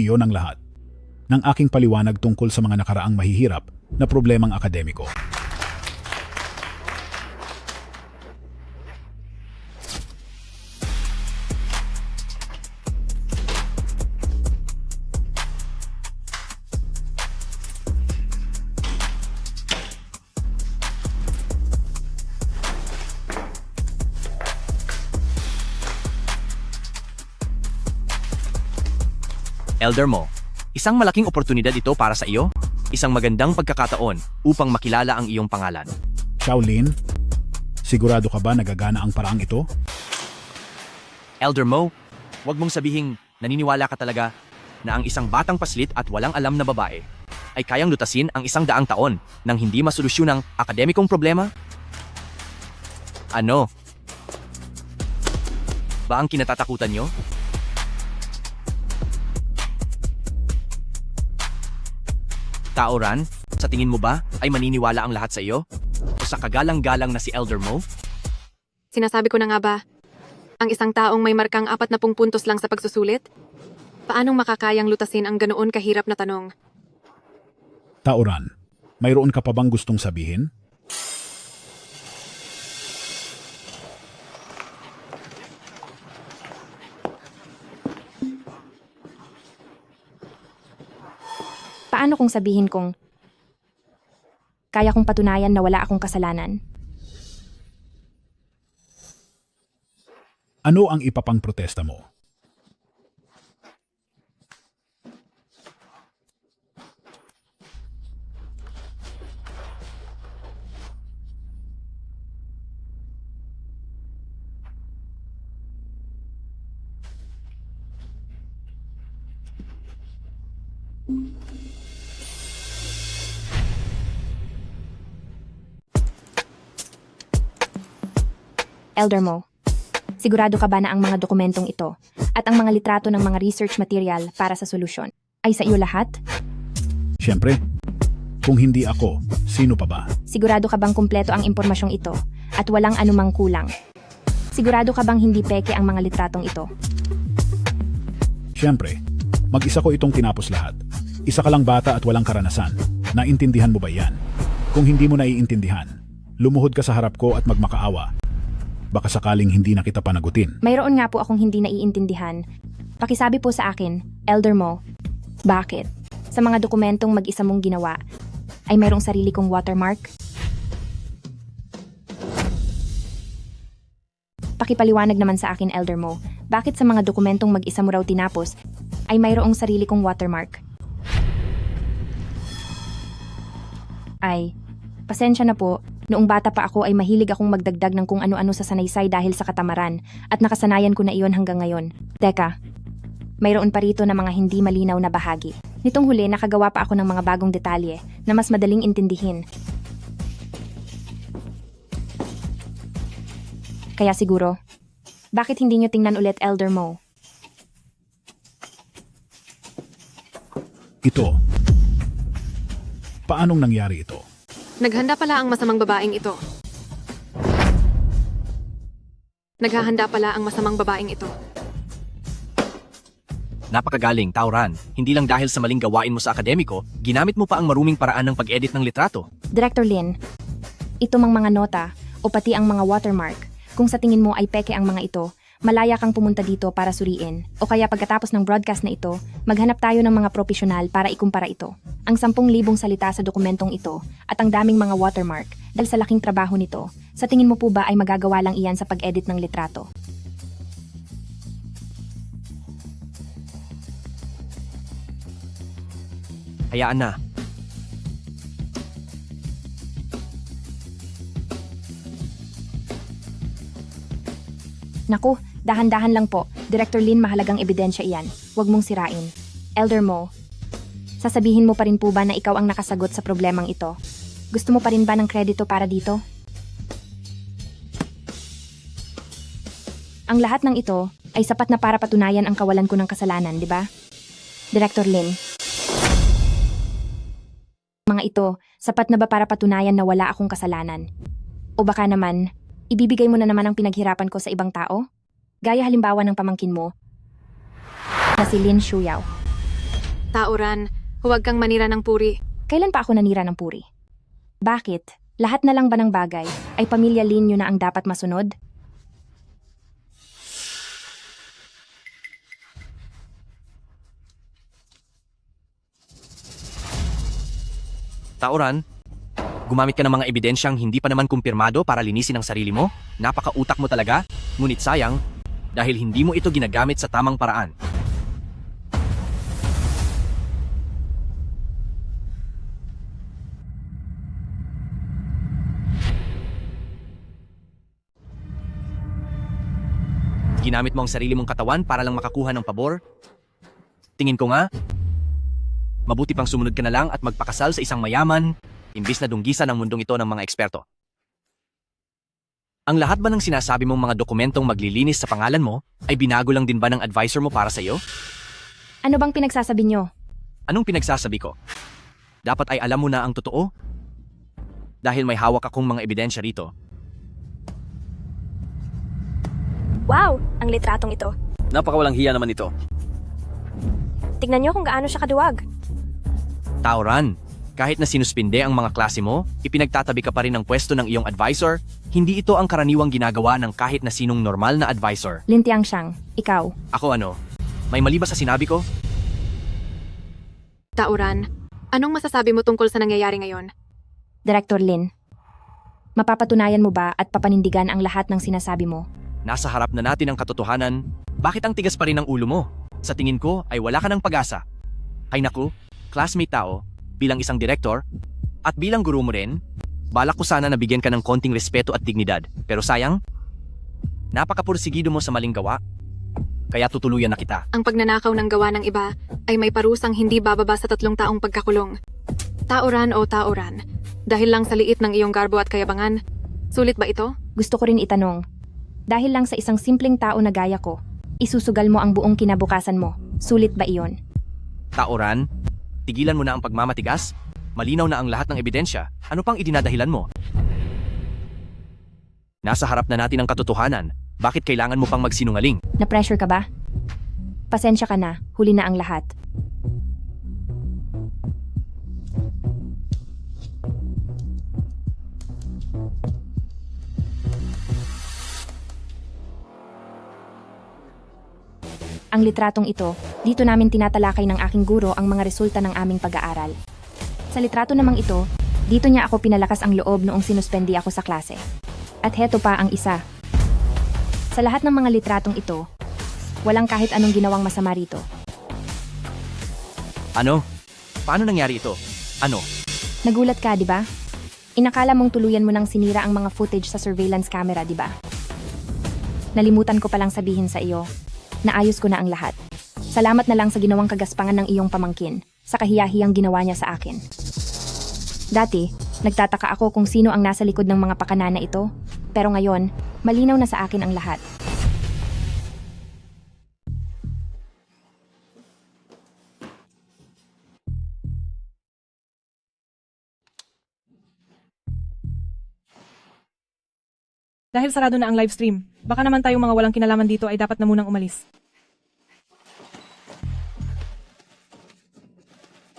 [SPEAKER 7] Iyon ang lahat ng aking paliwanag tungkol sa mga nakaraang mahihirap na problemang akademiko.
[SPEAKER 16] Elder Mo, isang malaking oportunidad ito para sa iyo. Isang magandang pagkakataon upang makilala ang iyong pangalan.
[SPEAKER 7] Shaolin, sigurado ka ba nagagana ang paraang ito?
[SPEAKER 16] Elder Mo, huwag mong sabihing naniniwala ka talaga na ang isang batang paslit at walang alam na babae ay kayang lutasin ang 100 taon nang hindi masolusyon ang akademikong problema? Ano? Ba ang kinatatakutan nyo? Tauran, sa tingin mo ba ay maniniwala ang lahat sa iyo? O sa kagalang-galang na si Elder Mo?
[SPEAKER 3] Sinasabi ko na nga ba, ang isang taong may markang 40 puntos lang sa pagsusulit? Paanong makakayang lutasin ang ganoon kahirap na tanong?
[SPEAKER 7] Tauran, mayroon ka pa bang gustong sabihin?
[SPEAKER 2] Paano kung sabihin kong kaya kong patunayan na wala akong kasalanan?
[SPEAKER 7] Ano ang ipapang protesta mo?
[SPEAKER 2] Elder Mo, sigurado ka ba na ang mga dokumentong ito at ang mga litrato ng mga research material para sa solusyon ay sa iyo lahat?
[SPEAKER 7] Siyempre, Kung hindi ako, sino pa ba?
[SPEAKER 2] Sigurado ka bang kumpleto ang impormasyong ito at walang anumang kulang? Sigurado ka bang hindi peke ang mga litratong ito?
[SPEAKER 7] Siyempre, mag-isa ko itong tinapos lahat. Isa ka lang bata at walang karanasan. Naintindihan mo ba yan? Kung hindi mo naiintindihan, lumuhod ka sa harap ko at magmakaawa. Baka sakaling hindi na kita panagutin.
[SPEAKER 2] Mayroon nga po akong hindi naiintindihan. Pakisabi po sa akin, Elder Mo, bakit? Sa mga dokumentong mag-isa mong ginawa, ay mayroong sarili kong watermark? Pakipaliwanag naman sa akin, Elder Mo, bakit sa mga dokumentong mag-isa mo raw tinapos, ay mayroong sarili kong watermark? Ay, pasensya na po, noong bata pa ako ay mahilig akong magdagdag ng kung ano-ano sa sanaysay dahil sa katamaran, at nakasanayan ko na iyon hanggang ngayon. Teka, mayroon pa rito na mga hindi malinaw na bahagi. Nitong huli, nakagawa pa ako ng mga bagong detalye na mas madaling intindihin. Kaya siguro, bakit hindi nyo tingnan ulit, Elder Mo?
[SPEAKER 7] Ito. Paanong nangyari ito?
[SPEAKER 3] Naghanda pala ang masamang babaeng ito. Naghahanda pala ang masamang babaeng ito.
[SPEAKER 16] Napakagaling, Tauran. Hindi lang dahil sa maling gawain mo sa akademiko, ginamit mo pa ang maruming paraan ng pag-edit ng litrato.
[SPEAKER 2] Director Lin, ito mang mga nota o pati ang mga watermark, kung sa tingin mo ay peke ang mga ito, malaya kang pumunta dito para suriin. O kaya pagkatapos ng broadcast na ito, maghanap tayo ng mga profesional para ikumpara ito. Ang 10,000 salita sa dokumentong ito at ang daming mga watermark dahil sa laking trabaho nito, sa tingin mo po ba ay magagawa lang iyan sa pag-edit ng litrato?
[SPEAKER 16] Hayaan na.
[SPEAKER 2] Naku, dahan-dahan lang po. Director Lin, mahalagang ebidensya iyan. Huwag mong sirain. Elder Mo, sasabihin mo pa rin po ba na ikaw ang nakasagot sa problemang ito? Gusto mo pa rin ba ng kredito para dito? Ang lahat ng ito ay sapat na para patunayan ang kawalan ko ng kasalanan, di ba? Director Lin, mga ito, sapat na ba para patunayan na wala akong kasalanan? O baka naman, ibibigay mo na naman ang pinaghirapan ko sa ibang tao? Gaya halimbawa ng pamangkin mo, na si Lin Shuyao.
[SPEAKER 3] Tauran, huwag kang manira ng puri.
[SPEAKER 2] Kailan pa ako nanira ng puri? Bakit? Lahat na lang ba ng bagay ay pamilya Lin nyo na ang dapat masunod?
[SPEAKER 16] Tauran, gumamit ka ng mga ebidensyang hindi pa naman kumpirmado para linisin ang sarili mo? Napaka-utak mo talaga? Ngunit sayang, dahil hindi mo ito ginagamit sa tamang paraan. Ginamit mo ang sarili mong katawan para lang makakuha ng pabor? Tingin ko nga, mabuti pang sumunod ka na lang at magpakasal sa isang mayaman, imbis na dunggisan ang mundong ito ng mga eksperto. Ang lahat ba ng sinasabi mong mga dokumentong maglilinis sa pangalan mo ay binago lang din ba ng advisor mo para sa iyo?
[SPEAKER 2] Ano bang pinagsasabi nyo?
[SPEAKER 16] Anong pinagsasabi ko? Dapat ay alam mo na ang totoo? Dahil may hawak akong mga ebidensya rito.
[SPEAKER 18] Wow! Ang litratong ito.
[SPEAKER 16] Napakawalang hiya naman ito.
[SPEAKER 18] Tignan nyo kung gaano siya kaduwag.
[SPEAKER 16] Tauran, kahit na sinuspinde ang mga klase mo, ipinagtatabi ka pa rin ng pwesto ng iyong advisor, hindi ito ang karaniwang ginagawa ng kahit na sinong normal na advisor.
[SPEAKER 2] Lin Tianxiang, ikaw.
[SPEAKER 16] Ako ano? May mali ba sa sinabi ko?
[SPEAKER 3] Tauran, anong masasabi mo tungkol sa nangyayari ngayon?
[SPEAKER 2] Director Lin, mapapatunayan mo ba at papanindigan ang lahat ng sinasabi mo?
[SPEAKER 16] Nasa harap na natin ang katotohanan, bakit ang tigas pa rin ng ulo mo? Sa tingin ko ay wala ka ng pag-asa. Ay naku, classmate tao, bilang isang direktor, at bilang guru mo rin, balak ko sana nabigyan ka ng konting respeto at dignidad. Pero sayang, napakapursigido mo sa maling gawa, kaya tutuluyan na kita.
[SPEAKER 3] Ang pagnanakaw ng gawa ng iba ay may parusang hindi bababa sa 3 taong pagkakulong. Tauran o Tauran, dahil lang sa liit ng iyong garbo at kayabangan, sulit ba ito?
[SPEAKER 2] Gusto ko rin itanong, dahil lang sa isang simpleng tao na gaya ko, isusugal mo ang buong kinabukasan mo, sulit ba iyon?
[SPEAKER 16] Tauran, tigilan mo na ang pagmamatigas. Malinaw na ang lahat ng ebidensya. Ano pang idinadahilan mo? Nasa harap na natin ang katotohanan. Bakit kailangan mo pang magsinungaling?
[SPEAKER 2] Na-pressure ka ba? Pasensya ka na, huli na ang lahat. Ang litratong ito, dito namin tinatalakay ng aking guro ang mga resulta ng aming pag-aaral. Sa litrato namang ito, dito niya ako pinalakas ang loob noong sinuspendi ako sa klase. At heto pa ang isa. Sa lahat ng mga litratong ito, walang kahit anong ginawang masama rito.
[SPEAKER 16] Ano? Paano nangyari ito? Ano?
[SPEAKER 2] Nagulat ka, di ba? Inakala mong tuluyan mo nang sinira ang mga footage sa surveillance camera, di ba? Nalimutan ko palang sabihin sa iyo. Naayos ko na ang lahat. Salamat na lang sa ginawang kagaspangan ng iyong pamangkin, sa kahiyahiyang ginawa niya sa akin. Dati, nagtataka ako kung sino ang nasa likod ng mga pakana na ito, pero ngayon, malinaw na sa akin ang lahat.
[SPEAKER 1] Dahil sarado na ang live stream, baka naman tayong mga walang kinalaman dito ay dapat na munang umalis.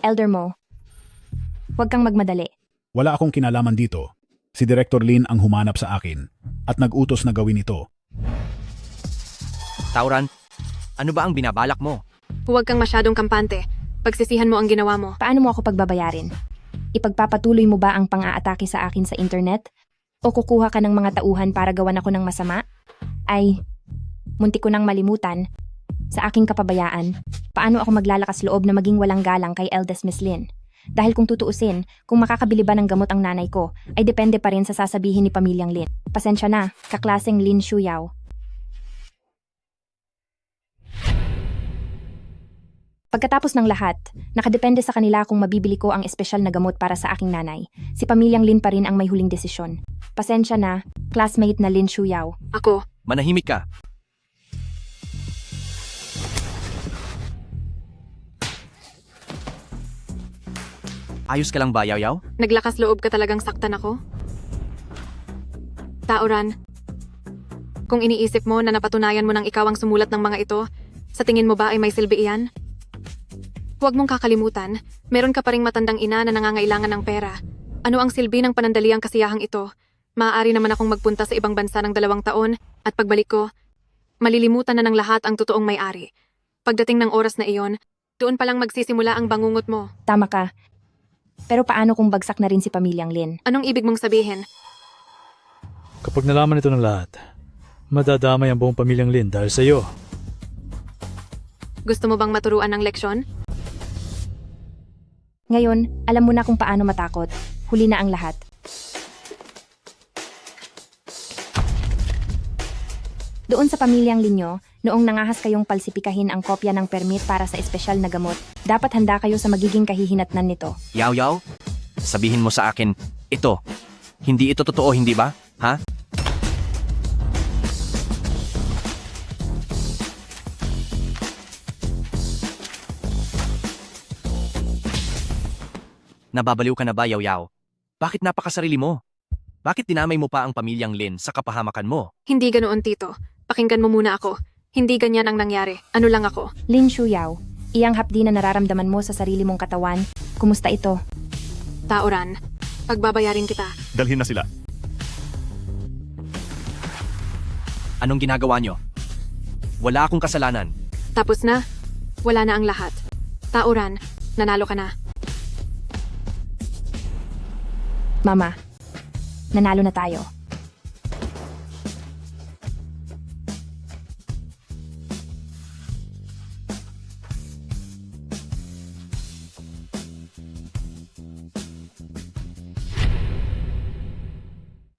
[SPEAKER 2] Elder Mo, huwag kang magmadali.
[SPEAKER 7] Wala akong kinalaman dito. Si Director Lin ang humanap sa akin at nag-utos na gawin ito.
[SPEAKER 16] Tauran, ano ba ang binabalak mo?
[SPEAKER 3] Huwag kang masyadong kampante. Pagsisihan mo ang ginawa mo.
[SPEAKER 2] Paano mo ako pagbabayarin? Ipagpapatuloy mo ba ang pang-aatake sa akin sa internet? O kukuha ka ng mga tauhan para gawan ako ng masama? Ay, muntik ko nang malimutan. Sa aking kapabayaan, paano ako maglalakas loob na maging walang galang kay eldest Miss Lin? Dahil kung tutuusin, kung makakabili ba ng gamot ang nanay ko, ay depende pa rin sa sasabihin ni Pamilyang Lin. Pasensya na, kaklaseng Lin Shuyao. Pagkatapos ng lahat, nakadepende sa kanila kung mabibili ko ang espesyal na gamot para sa aking nanay. Si Pamilyang Lin pa rin ang may huling desisyon. Pasensya na, classmate na Lin Shuyao.
[SPEAKER 3] Ako.
[SPEAKER 16] Manahimik ka. Ayos ka lang ba, Yaw-Yaw?
[SPEAKER 3] Naglakas loob ka talagang saktan ako? Tauran, kung iniisip mo na napatunayan mo nang ikaw ang sumulat ng mga ito, sa tingin mo ba ay may silbi iyan? Huwag mong kakalimutan, meron ka pa ring matandang ina na nangangailangan ng pera. Ano ang silbi ng panandaliang kasiyahang ito? Maaari naman akong magpunta sa ibang bansa ng 2 taon at pagbalik ko, malilimutan na ng lahat ang totoong may-ari. Pagdating ng oras na iyon, doon palang magsisimula ang bangungot mo.
[SPEAKER 2] Tama ka. Pero paano kung bagsak na rin si Pamilyang Lin?
[SPEAKER 3] Anong ibig mong sabihin?
[SPEAKER 21] Kapag nalaman ito ng lahat, madadamay ang buong Pamilyang Lin dahil sa iyo.
[SPEAKER 3] Gusto mo bang maturuan ng leksyon?
[SPEAKER 2] Ngayon, alam mo na kung paano matakot. Huli na ang lahat. Doon sa Pamilyang Linyo, noong nangahas kayong palsipikahin ang kopya ng permit para sa espesyal na gamot, dapat handa kayo sa magiging kahihinatnan nito.
[SPEAKER 16] Yaw-Yaw, sabihin mo sa akin, ito, hindi ito totoo, hindi ba? Ha? Nababaliw ka na ba, Yaw-Yaw? Bakit napakasarili mo? Bakit dinamay mo pa ang Pamilyang Lin sa kapahamakan mo?
[SPEAKER 3] Hindi ganoon, Tito. Pakinggan mo muna ako. Hindi ganyan ang nangyari. Ano lang ako.
[SPEAKER 2] Lin Shuyao, iyang hapdi na nararamdaman mo sa sarili mong katawan, kumusta ito?
[SPEAKER 3] Tauran, pagbabayarin kita.
[SPEAKER 10] Dalhin na sila.
[SPEAKER 16] Anong ginagawa nyo? Wala akong kasalanan.
[SPEAKER 3] Tapos na? Wala na ang lahat. Tauran, nanalo ka na.
[SPEAKER 2] Mama, nanalo na tayo.